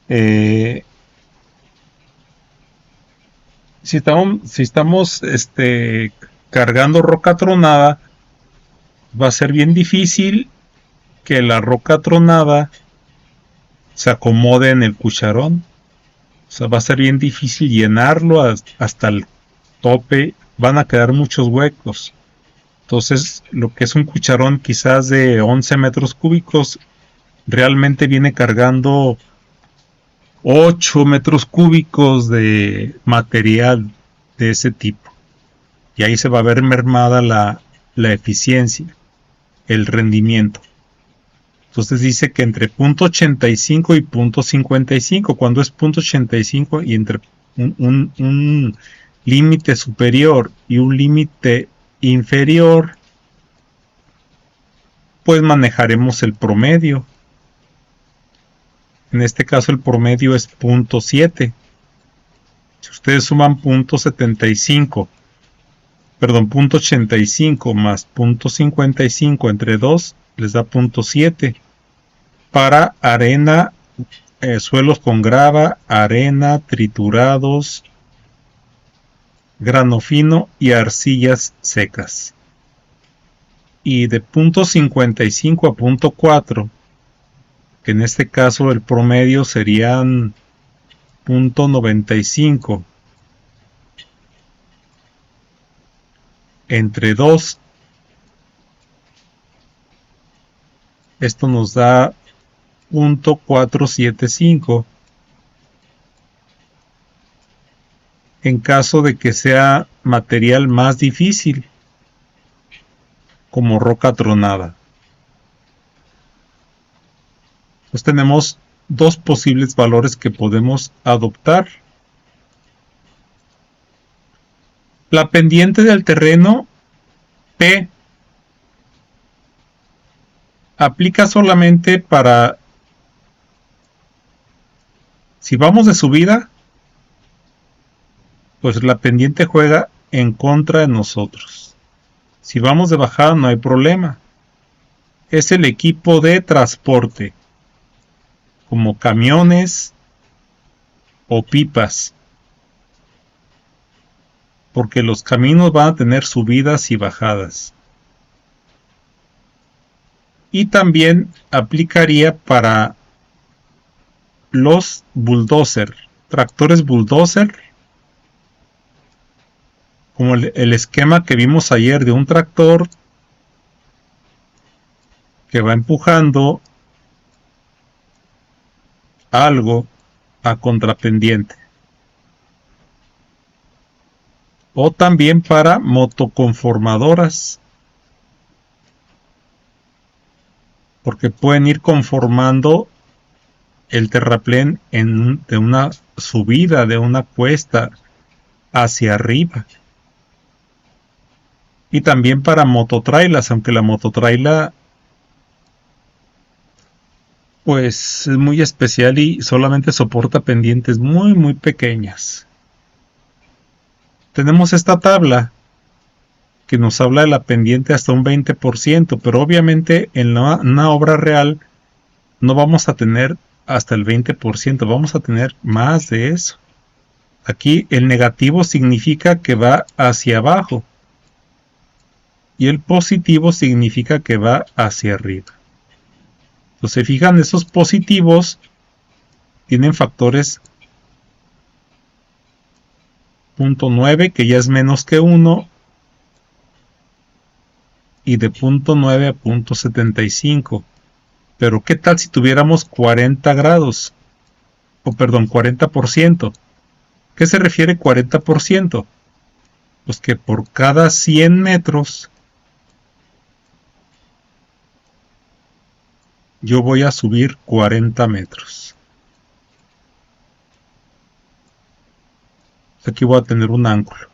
S1: si estamos cargando roca tronada, va a ser bien difícil que la roca tronada se acomode en el cucharón. O sea, va a ser bien difícil llenarlo hasta el tope. Van a quedar muchos huecos. Entonces, lo que es un cucharón quizás de 11 metros cúbicos, realmente viene cargando 8 metros cúbicos de material de ese tipo. Y ahí se va a ver mermada la eficiencia, el rendimiento. Entonces dice que entre 0.85 y 0.55, cuando es 0.85 y entre un límite superior y un límite inferior, pues manejaremos el promedio. En este caso el promedio es 0.7. Si ustedes suman 0.75, perdón, 0.85 más 0.55 entre 2, les da 0.7. Para arena, suelos con grava, arena, triturados, grano fino y arcillas secas. Y de 0.55 a 0.4, que en este caso el promedio serían 0.95 entre 2, esto nos da 0.475 en caso de que sea material más difícil, como roca tronada. Pues tenemos dos posibles valores que podemos adoptar. La pendiente del terreno, P, aplica solamente para si vamos de subida, pues la pendiente juega en contra de nosotros. Si vamos de bajada no hay problema. Es el equipo de transporte, como camiones o pipas, porque los caminos van a tener subidas y bajadas. Y también aplicaría para los bulldozer, tractores bulldozer, como el esquema que vimos ayer de un tractor que va empujando algo a contrapendiente. O también para motoconformadoras, porque pueden ir conformando el terraplén de una subida, de una cuesta hacia arriba. Y también para mototrailas, aunque la mototraila pues es muy especial y solamente soporta pendientes muy pequeñas. Tenemos esta tabla que nos habla de la pendiente hasta un 20%, pero obviamente en una obra real no vamos a tener hasta el 20%, vamos a tener más de eso. Aquí el negativo significa que va hacia abajo. y el positivo significa que va hacia arriba. Entonces, se fijan, esos positivos tienen factores 0.9, que ya es menos que 1, y de 0.9 a 0.75. Pero ¿qué tal si tuviéramos 40 grados? O perdón, 40%. ¿Qué se refiere 40%? Pues que por cada 100 metros yo voy a subir 40 metros. Aquí voy a tener un ángulo.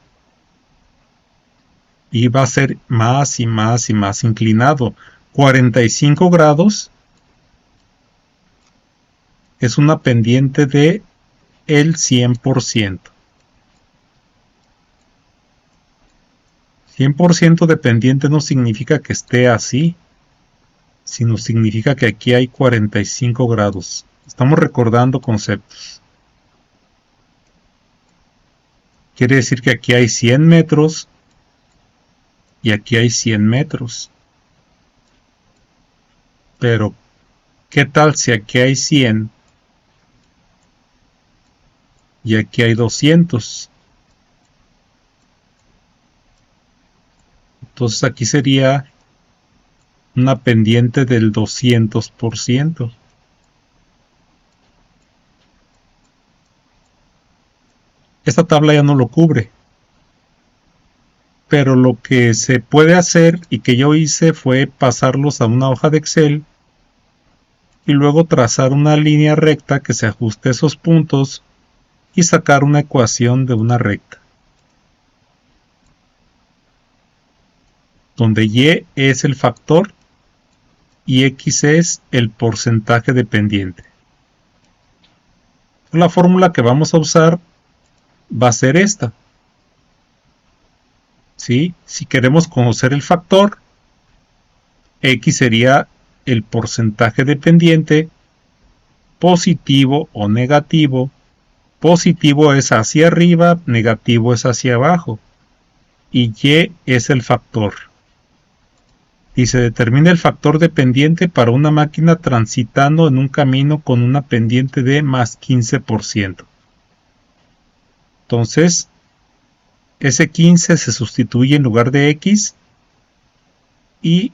S1: Y va a ser más y más y más inclinado. 45 grados es una pendiente de el 100%. 100% de pendiente no significa que esté así, sino significa que aquí hay 45 grados. Estamos recordando conceptos. Quiere decir que aquí hay 100 metros y aquí hay 100 metros. Pero, ¿qué tal si aquí hay 100 y aquí hay 200? Entonces aquí sería una pendiente del 200%. Esta tabla ya no lo cubre. Pero lo que se puede hacer y que yo hice fue pasarlos a una hoja de Excel y luego trazar una línea recta que se ajuste a esos puntos y sacar una ecuación de una recta, donde Y es el factor y X es el porcentaje de pendiente. La fórmula que vamos a usar va a ser esta. ¿Sí? Si queremos conocer el factor, X sería el porcentaje de pendiente, positivo o negativo. Positivo es hacia arriba, negativo es hacia abajo. Y Y es el factor. Y se determina el factor de pendiente para una máquina transitando en un camino con una pendiente de más 15%. Entonces, ese 15 se sustituye en lugar de X y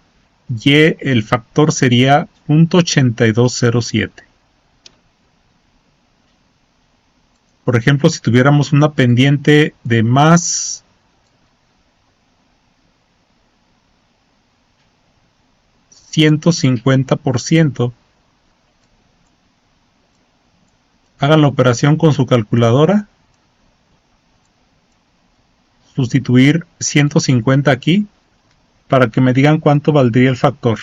S1: Y, el factor sería 0.8207. Por ejemplo, si tuviéramos una pendiente de más 150%, hagan la operación con su calculadora, sustituir 150 aquí, para que me digan cuánto valdría el factor.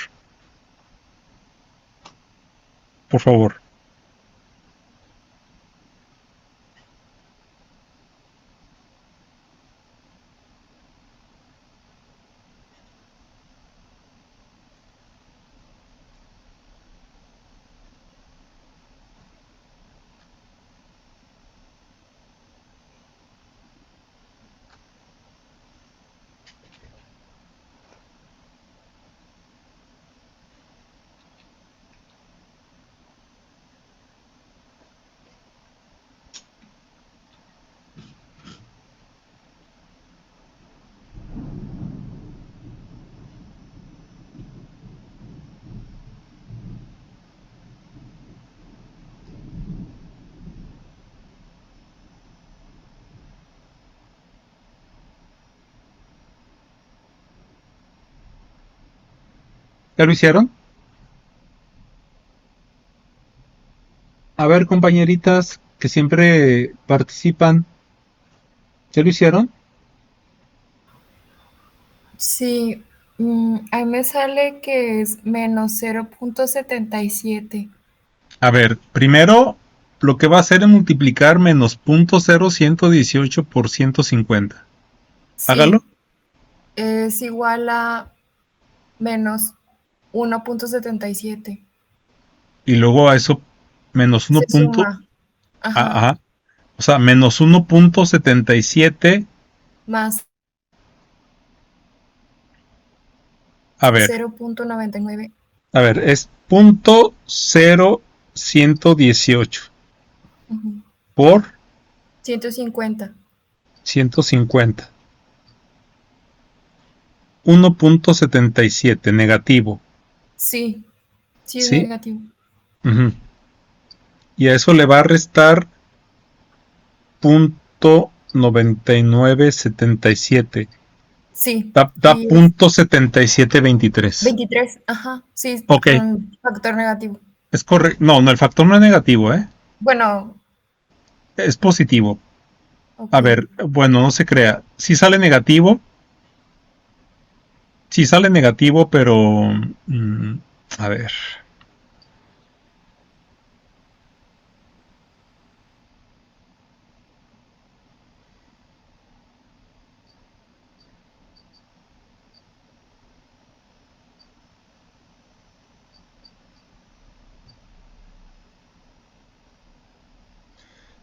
S1: Por favor. ¿Ya lo hicieron? A ver, compañeritas que siempre participan, ¿ya lo hicieron?
S3: Sí, ahí me sale que es menos 0.77.
S1: A ver, primero lo que va a hacer es multiplicar menos 0.0118 por 150.
S3: Sí,
S1: Hágalo.
S3: es igual a menos 1.77.
S1: Y luego a eso menos 1.
S3: Se suma. Ajá.
S1: Ajá. O sea, menos 1.77
S3: Más
S1: A ver,
S3: 0.99.
S1: es punto 0.118
S3: Ujú.
S1: por
S3: 150.
S1: 150. 1.77 negativo,
S3: Sí, sí es
S1: ¿sí?
S3: negativo.
S1: Ujú. Y a eso le va a restar punto 9977.
S3: Sí,
S1: Da
S3: y es
S1: punto 7723.
S3: 23. Ajá, sí,
S1: Ok,
S3: con factor negativo.
S1: es correcto. No, no, el factor no es negativo, ¿eh?
S3: Bueno,
S1: Es positivo.
S3: ok.
S1: A ver, bueno, no se crea. Sí sale negativo, pero... a ver.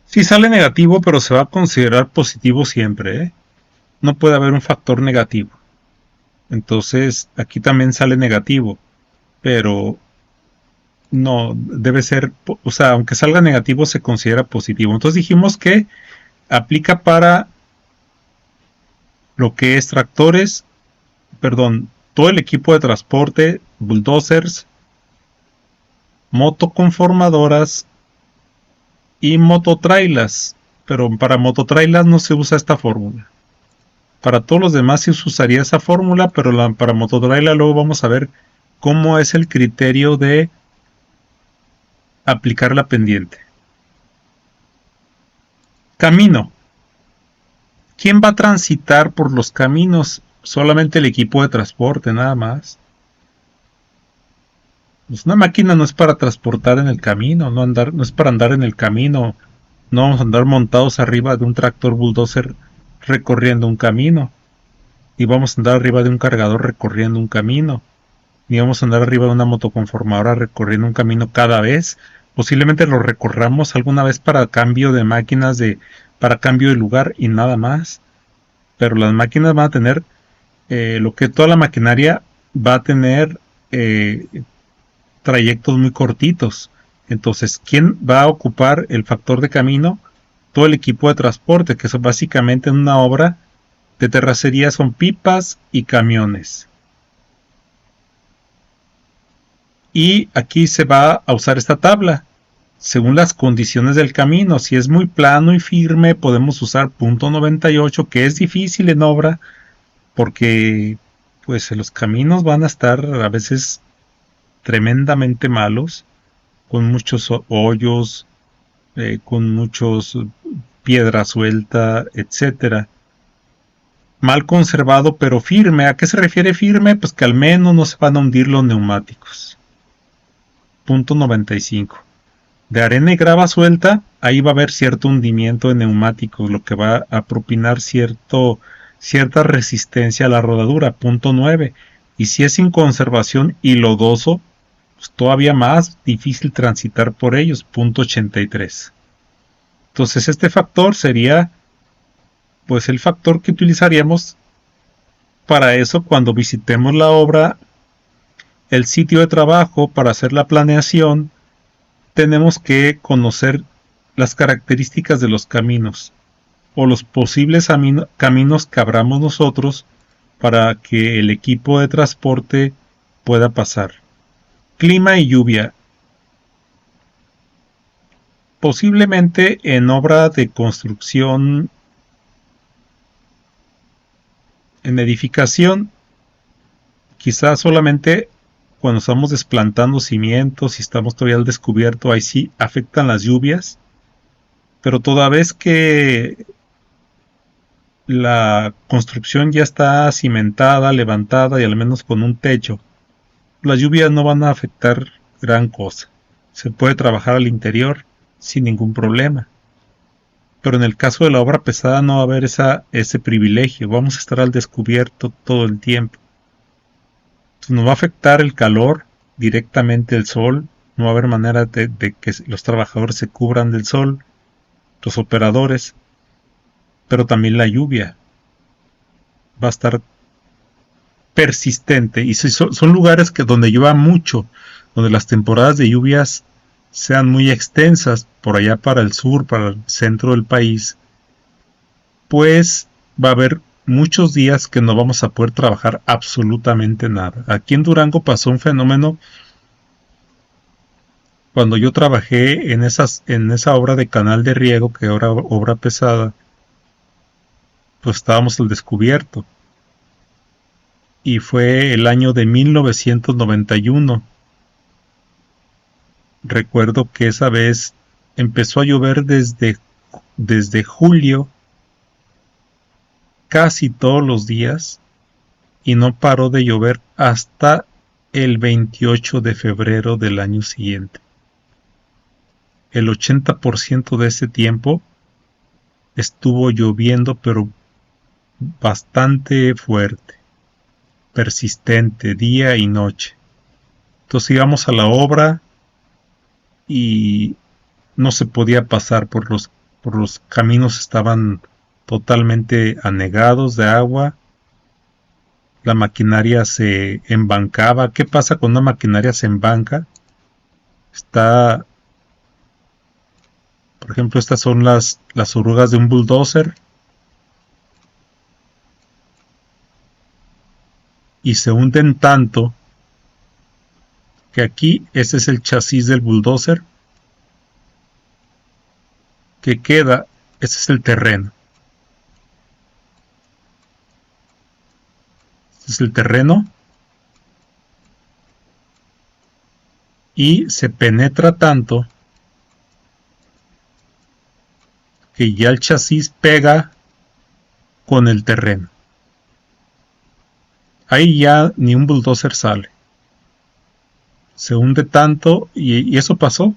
S1: Sí sale negativo, pero se va a considerar positivo siempre, ¿eh? No puede haber un factor negativo. Entonces, aquí también sale negativo, pero no, debe ser, o sea, aunque salga negativo se considera positivo. Entonces dijimos que aplica para lo que es tractores, perdón, todo el equipo de transporte, bulldozers, motoconformadoras y mototrailas. Pero para mototrailas no se usa esta fórmula. Para todos los demás sí se usaría esa fórmula, pero para mototrailer luego vamos a ver cómo es el criterio de aplicar la pendiente. Camino. ¿Quién va a transitar por los caminos? Solamente el equipo de transporte, nada más. Pues una máquina no es para transportar en el camino, no es para andar en el camino. No vamos a andar montados arriba de un tractor bulldozer recorriendo un camino. Ni vamos a andar arriba de un cargador recorriendo un camino. Ni vamos a andar arriba de una motoconformadora recorriendo un camino cada vez. Posiblemente lo recorramos alguna vez para cambio de máquinas, para cambio de lugar y nada más. Pero las máquinas van a tener lo que toda la maquinaria va a tener trayectos muy cortitos. Entonces, ¿quién va a ocupar el factor de camino? Todo el equipo de transporte, que son básicamente en una obra de terracería son pipas y camiones. Y aquí se va a usar esta tabla según las condiciones del camino. Si es muy plano y firme, podemos usar punto 98, que es difícil en obra porque pues los caminos van a estar a veces tremendamente malos, con muchos hoyos, con muchos piedra suelta, etcétera. Mal conservado pero firme. ¿A qué se refiere firme? Pues que al menos no se van a hundir los neumáticos. Punto 95. De arena y grava suelta, ahí va a haber cierto hundimiento de neumáticos, lo que va a propinar cierta resistencia a la rodadura. Punto 9. Y si es sin conservación y lodoso, pues todavía más difícil transitar por ellos. Punto 83. Entonces este factor sería pues el factor que utilizaríamos para eso cuando visitemos la obra, el sitio de trabajo, para hacer la planeación. Tenemos que conocer las características de los caminos o los posibles caminos que abramos nosotros para que el equipo de transporte pueda pasar. Clima y lluvia. Posiblemente en obra de construcción, en edificación, quizás solamente cuando estamos desplantando cimientos y estamos todavía al descubierto, ahí sí afectan las lluvias. Pero toda vez que la construcción ya está cimentada, levantada y al menos con un techo, las lluvias no van a afectar gran cosa. Se puede trabajar al interior sin ningún problema. Pero en el caso de la obra pesada no va a haber ese privilegio. Vamos a estar al descubierto todo el tiempo. Entonces nos va a afectar el calor, directamente el sol. No va a haber manera de que los trabajadores se cubran del sol, los operadores. Pero también la lluvia va a estar persistente. Y son lugares donde llueva mucho, donde las temporadas de lluvias sean muy extensas, por allá para el sur, para el centro del país, pues va a haber muchos días que no vamos a poder trabajar absolutamente nada. Aquí en Durango pasó un fenómeno cuando yo trabajé en esa obra de canal de riego, que era obra pesada, pues estábamos al descubierto. Y fue el año de 1991. Recuerdo que esa vez empezó a llover desde julio, casi todos los días, y no paró de llover hasta el 28 de febrero del año siguiente. El 80% de ese tiempo estuvo lloviendo, pero bastante fuerte, persistente, día y noche. Entonces íbamos a la obra y no se podía pasar por los caminos, estaban totalmente anegados de agua. La maquinaria se embancaba. ¿Qué pasa cuando una maquinaria se embanca? Por ejemplo, estas son las orugas de un bulldozer. Y se hunden tanto que aquí, ese es el chasis del bulldozer. Que queda, ese es el terreno. Este es el terreno. Y se penetra tanto que ya el chasis pega con el terreno. Ahí ya ni un bulldozer sale. Se hunde tanto y eso pasó.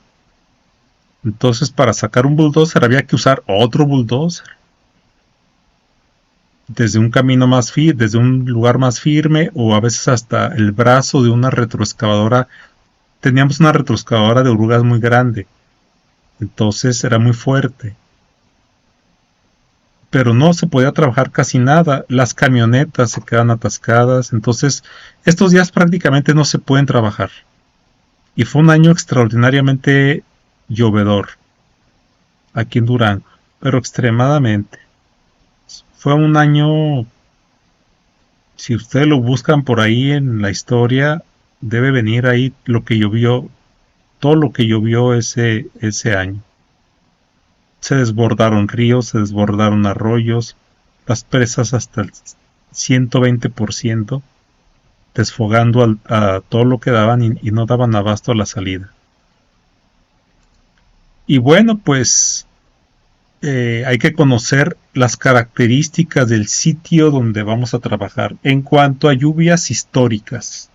S1: Entonces, para sacar un bulldozer había que usar otro bulldozer. Desde un camino más firme, desde un lugar más firme, o a veces hasta el brazo de una retroexcavadora. Teníamos una retroexcavadora de orugas muy grande. Entonces era muy fuerte. Pero no se podía trabajar casi nada. Las camionetas se quedan atascadas. Entonces, estos días prácticamente no se pueden trabajar. Y fue un año extraordinariamente llovedor aquí en Durango, pero extremadamente. Fue un año, si ustedes lo buscan por ahí en la historia, debe venir ahí lo que llovió, todo lo que llovió ese año. Se desbordaron ríos, se desbordaron arroyos, las presas hasta el 120%, desfogando a todo lo que daban y no daban abasto a la salida. Y bueno, pues hay que conocer las características del sitio donde vamos a trabajar en cuanto a lluvias históricas.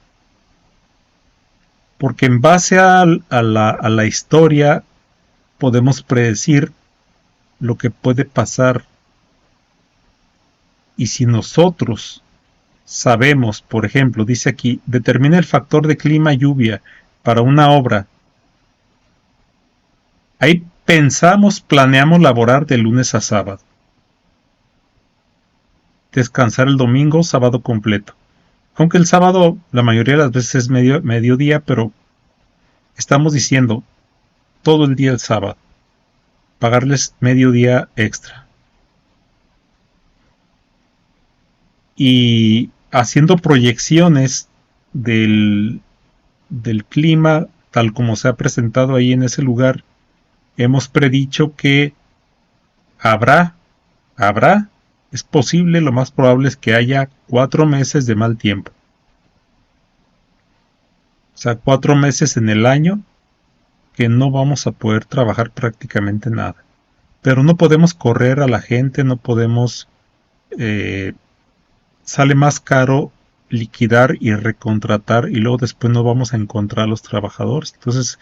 S1: Porque en base a la historia podemos predecir lo que puede pasar. Y si nosotros sabemos, por ejemplo, dice aquí, determina el factor de clima lluvia para una obra. Ahí planeamos laborar de lunes a sábado. Descansar el domingo, sábado completo. Aunque el sábado la mayoría de las veces es mediodía, pero estamos diciendo todo el día el sábado. Pagarles mediodía extra. Y haciendo proyecciones del clima tal como se ha presentado ahí en ese lugar, hemos predicho que es posible, lo más probable es que haya 4 meses de mal tiempo. O sea, 4 meses en el año que no vamos a poder trabajar prácticamente nada. Pero no podemos correr a la gente, no podemos... sale más caro liquidar y recontratar y luego después no vamos a encontrar a los trabajadores. Entonces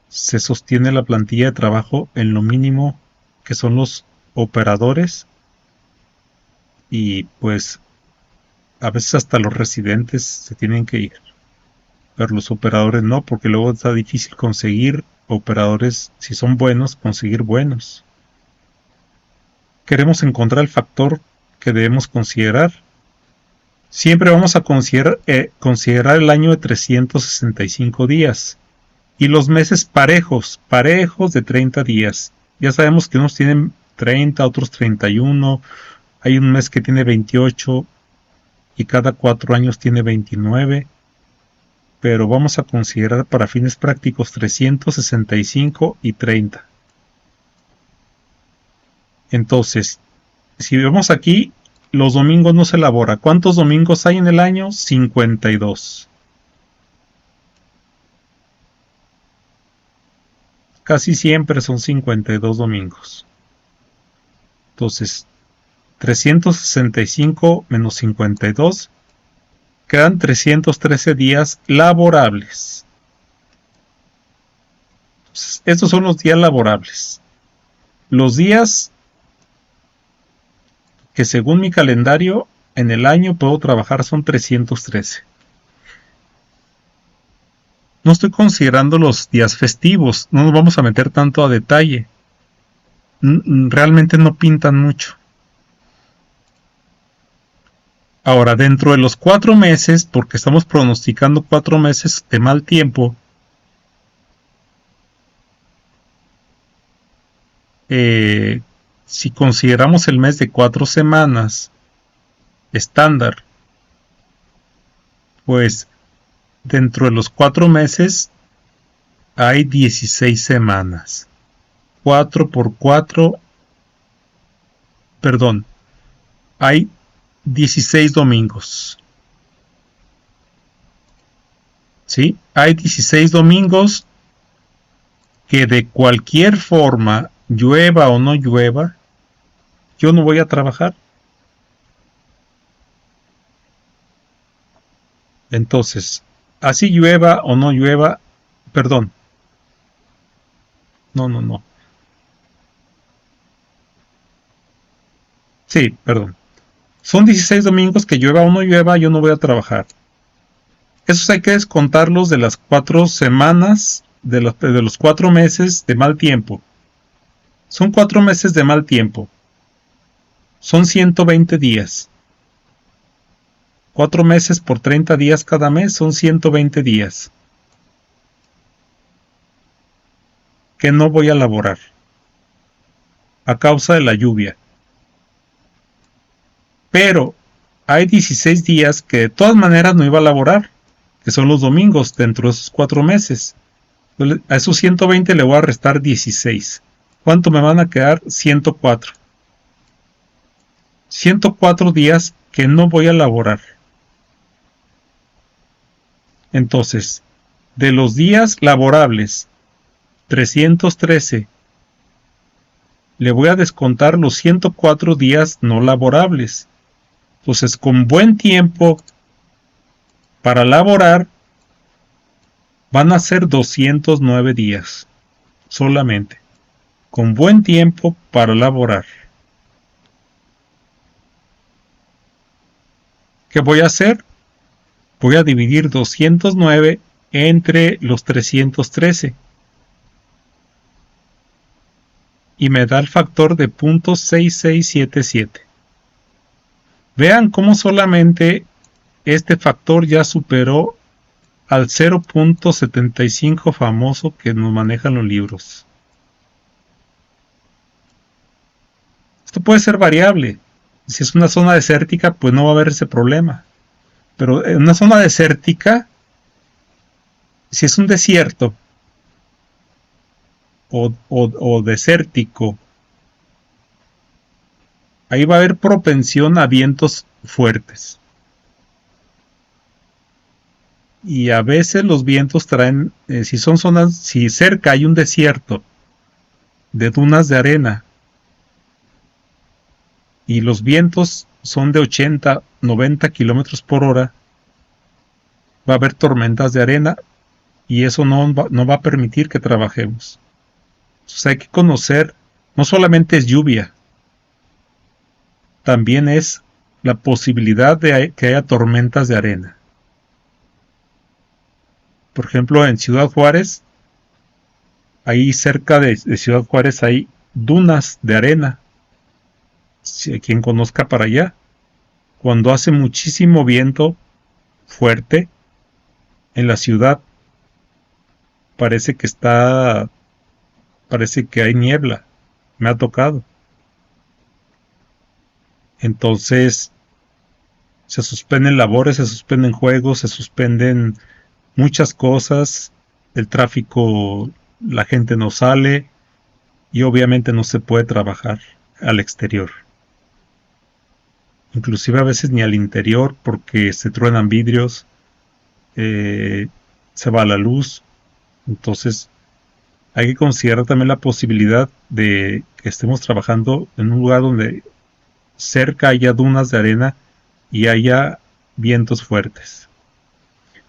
S1: se sostiene la plantilla de trabajo en lo mínimo, que son los operadores, y pues a veces hasta los residentes se tienen que ir, pero los operadores no, porque luego está difícil conseguir operadores, si son buenos, conseguir buenos. Queremos encontrar el factor que debemos considerar. Siempre vamos a considerar el año de 365 días. Y los meses parejos de 30 días. Ya sabemos que unos tienen 30, otros 31. Hay un mes que tiene 28 y cada 4 años tiene 29. Pero vamos a considerar para fines prácticos 365 y 30. Entonces, si vemos aquí, los domingos no se elabora. ¿Cuántos domingos hay en el año? 52. Casi siempre son 52 domingos. Entonces, 365 menos 52, quedan 313 días laborables. Entonces, estos son los días laborables. Los días que según mi calendario en el año puedo trabajar son 313. No estoy considerando los días festivos, no nos vamos a meter tanto a detalle. Realmente no pintan mucho. Ahora, dentro de los 4 meses, porque estamos pronosticando 4 meses de mal tiempo, si consideramos el mes de 4 semanas estándar, pues dentro de los 4 meses hay 16 semanas. 4 por 4, perdón, hay 16 domingos. ¿Sí? Hay 16 domingos que de cualquier forma, llueva o no llueva, yo no voy a trabajar. Entonces, así llueva o no llueva, perdón. No. Sí, perdón. Son 16 domingos que llueva o no llueva, yo no voy a trabajar. Esos hay que descontarlos de las 4 semanas, de los 4 meses de mal tiempo. Son 4 meses de mal tiempo. Son 120 días. 4 meses por 30 días cada mes son 120 días. Que no voy a laborar. A causa de la lluvia. Pero hay 16 días que de todas maneras no iba a laborar, que son los domingos dentro de esos 4 meses. A esos 120 le voy a restar 16. ¿Cuánto me van a quedar? 104. 104 días que no voy a laborar. Entonces, de los días laborables, 313, le voy a descontar los 104 días no laborables. Entonces, con buen tiempo para laborar, van a ser 209 días solamente. Con buen tiempo para laborar. ¿Qué voy a hacer? Voy a dividir 209 entre los 313. Y me da el factor de 0.6677. Vean cómo solamente este factor ya superó al 0.75 famoso que nos manejan los libros. Esto puede ser variable. Si es una zona desértica, pues no va a haber ese problema. Pero en una zona desértica, si es un desierto o desértico, ahí va a haber propensión a vientos fuertes. Y a veces los vientos traen, si son zonas, si cerca hay un desierto de dunas de arena y los vientos son de 80, 90 kilómetros por hora, va a haber tormentas de arena y eso no va a permitir que trabajemos. Entonces hay que conocer, no solamente es lluvia, también es la posibilidad de que haya tormentas de arena. Por ejemplo, en Ciudad Juárez, ahí cerca de Ciudad Juárez hay dunas de arena. Si quien conozca para allá, cuando hace muchísimo viento fuerte en la ciudad, parece que hay niebla. Me ha tocado. Entonces se suspenden labores, se suspenden juegos, se suspenden muchas cosas. El tráfico, la gente no sale y obviamente no se puede trabajar al exterior. Inclusive a veces ni al interior porque se truenan vidrios, se va la luz. Entonces hay que considerar también la posibilidad de que estemos trabajando en un lugar donde cerca haya dunas de arena y haya vientos fuertes.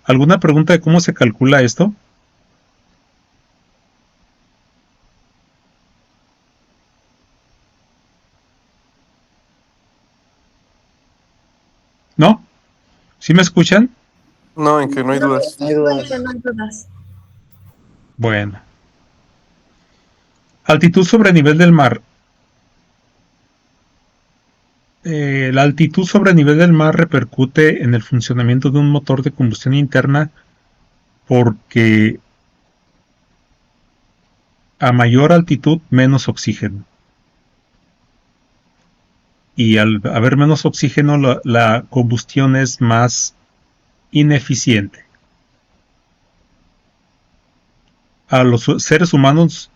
S1: ¿Alguna pregunta de cómo se calcula esto? ¿No? ¿Sí me escuchan?
S5: No, en que no hay dudas.
S4: No hay dudas.
S3: No hay dudas.
S1: Bueno. Altitud sobre nivel del mar. La altitud sobre nivel del mar repercute en el funcionamiento de un motor de combustión interna porque a mayor altitud menos oxígeno. Y al haber menos oxígeno la combustión es más ineficiente. A los seres humanos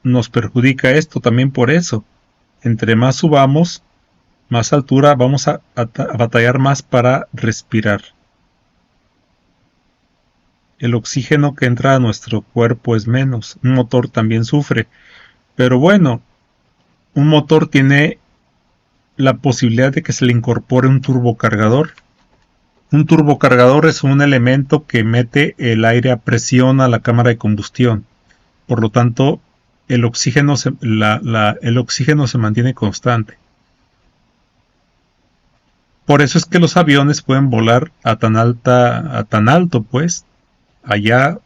S1: nos perjudica esto también por eso. Entre más subamos, más altura vamos a batallar más para respirar. El oxígeno que entra a nuestro cuerpo es menos. Un motor también sufre. Pero bueno, un motor tiene la posibilidad de que se le incorpore un turbocargador. Un turbocargador es un elemento que mete el aire a presión a la cámara de combustión. Por lo tanto, el oxígeno se mantiene constante. Por eso es que los aviones pueden volar a tan alto, pues, allá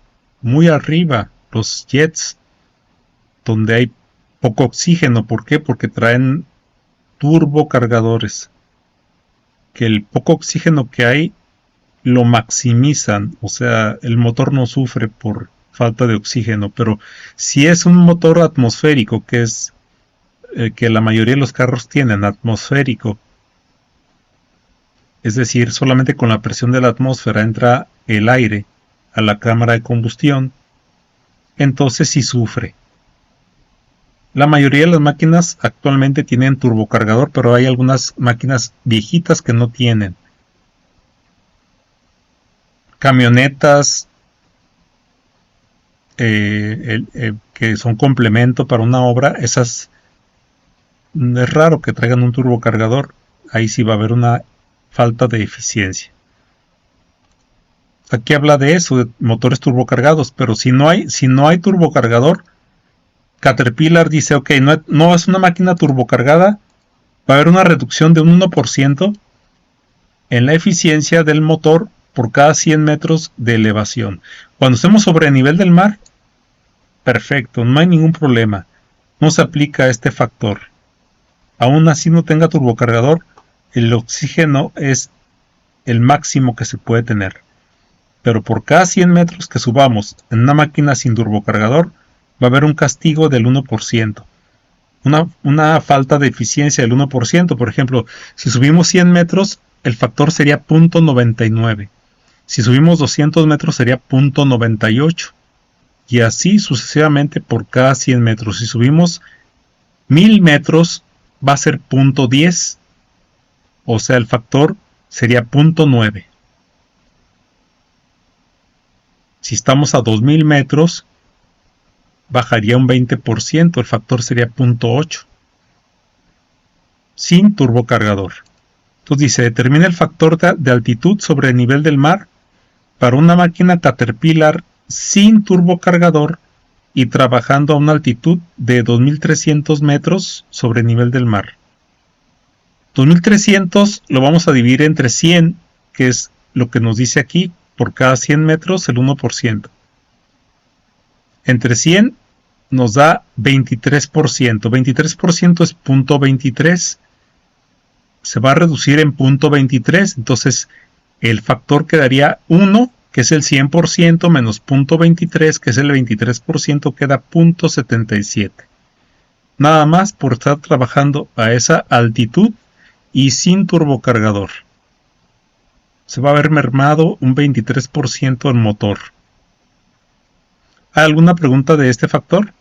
S1: muy arriba, los jets, donde hay poco oxígeno. ¿Por qué? Porque traen turbocargadores, que el poco oxígeno que hay lo maximizan, o sea, el motor no sufre por falta de oxígeno. Pero si es un motor atmosférico, que es que la mayoría de los carros tienen atmosférico, es decir, solamente con la presión de la atmósfera entra el aire a la cámara de combustión, entonces sí sufre. La mayoría de las máquinas actualmente tienen turbocargador, pero hay algunas máquinas viejitas que no tienen. Camionetas que son complemento para una obra, esas es raro que traigan un turbocargador. Ahí sí va a haber una falta de eficiencia. Aquí habla de eso, de motores turbocargados, pero si no hay turbocargador, Caterpillar dice, ok, no es una máquina turbocargada, va a haber una reducción de un 1% en la eficiencia del motor por cada 100 metros de elevación. Cuando estemos sobre el nivel del mar, perfecto, no hay ningún problema, no se aplica este factor. Aún así no tenga turbocargador, el oxígeno es el máximo que se puede tener. Pero por cada 100 metros que subamos en una máquina sin turbocargador, va a haber un castigo del 1%. Una falta de eficiencia del 1%. Por ejemplo, si subimos 100 metros, el factor sería 0.99. Si subimos 200 metros sería 0.98. Y así sucesivamente por cada 100 metros. Si subimos 1000 metros, va a ser 0.10. O sea, el factor sería 0.9. Si estamos a 2000 metros, bajaría un 20%, el factor sería 0.8. Sin turbocargador. Entonces dice, determina el factor de altitud sobre el nivel del mar para una máquina Caterpillar sin turbocargador y trabajando a una altitud de 2300 metros sobre el nivel del mar. 2300 lo vamos a dividir entre 100, que es lo que nos dice aquí, por cada 100 metros el 1%. Entre 100 nos da 23%. 23% es 0.23. se va a reducir en 0.23. Entonces, el factor quedaría 1, que es el 100%, menos 0.23, que es el 23%, queda 0.77. Nada más por estar trabajando a esa altitud y sin turbocargador. Se va a ver mermado un 23% el motor. ¿Hay alguna pregunta de este factor?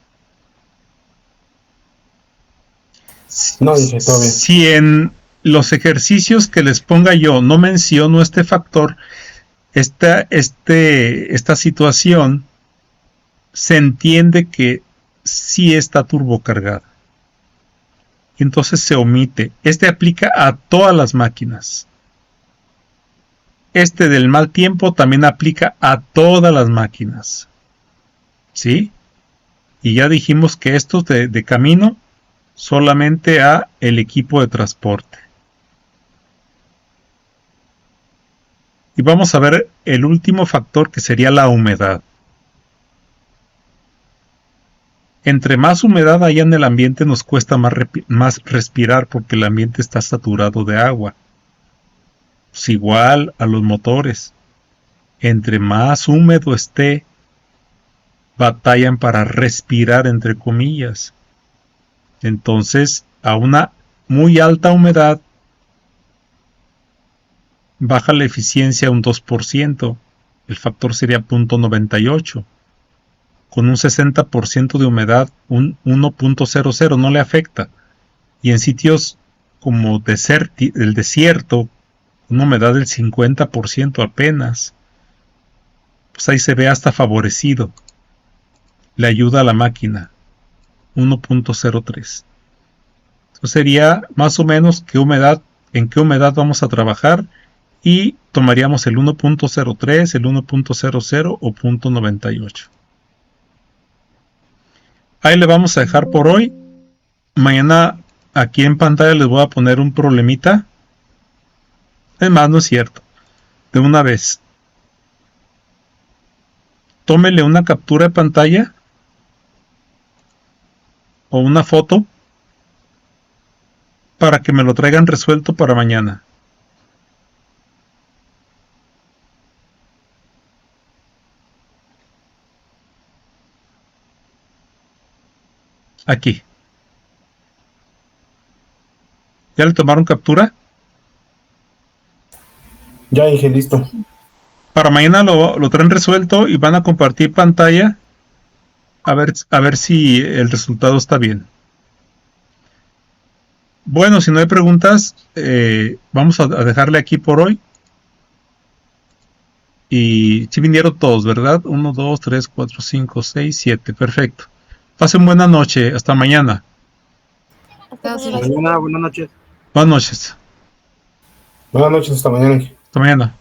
S6: No, dije, todo bien.
S1: Si en los ejercicios que les ponga yo no menciono este factor, esta situación se entiende que sí está turbocargada. Y entonces se omite. Este aplica a todas las máquinas. Este del mal tiempo también aplica a todas las máquinas. ¿Sí? Y ya dijimos que estos de camino solamente a el equipo de transporte. Y vamos a ver el último factor, que sería la humedad. Entre más humedad haya en el ambiente, nos cuesta más respirar, porque el ambiente está saturado de agua. Pues igual a los motores. Entre más húmedo esté, batallan para respirar, entre comillas. Entonces, a una muy alta humedad, baja la eficiencia un 2%. El factor sería 0.98. Con un 60% de humedad, un 1.00 no le afecta. Y en sitios como el desierto, una humedad del 50% apenas, pues ahí se ve hasta favorecido. Le ayuda a la máquina. 1.03. Eso sería más o menos en qué humedad vamos a trabajar, y tomaríamos el 1.03, el 1.00 o 0.98. Ahí le vamos a dejar por hoy. Mañana aquí en pantalla les voy a poner un problemita. Además, no es cierto. De una vez. Tómele una captura de pantalla o una foto para que me lo traigan resuelto para mañana. Aquí. ¿Ya le tomaron captura?
S6: Ya dije, listo.
S1: Para mañana lo traen resuelto y van a compartir pantalla a ver si el resultado está bien. Bueno, si no hay preguntas, vamos a dejarle aquí por hoy. Y si vinieron todos, ¿verdad? 1, 2, 3, 4, 5, 6, 7. Perfecto. Pasen buena noche. Hasta mañana.
S2: Buenas noches.
S1: Buenas noches.
S6: Buenas noches, hasta mañana.
S1: Hasta mañana.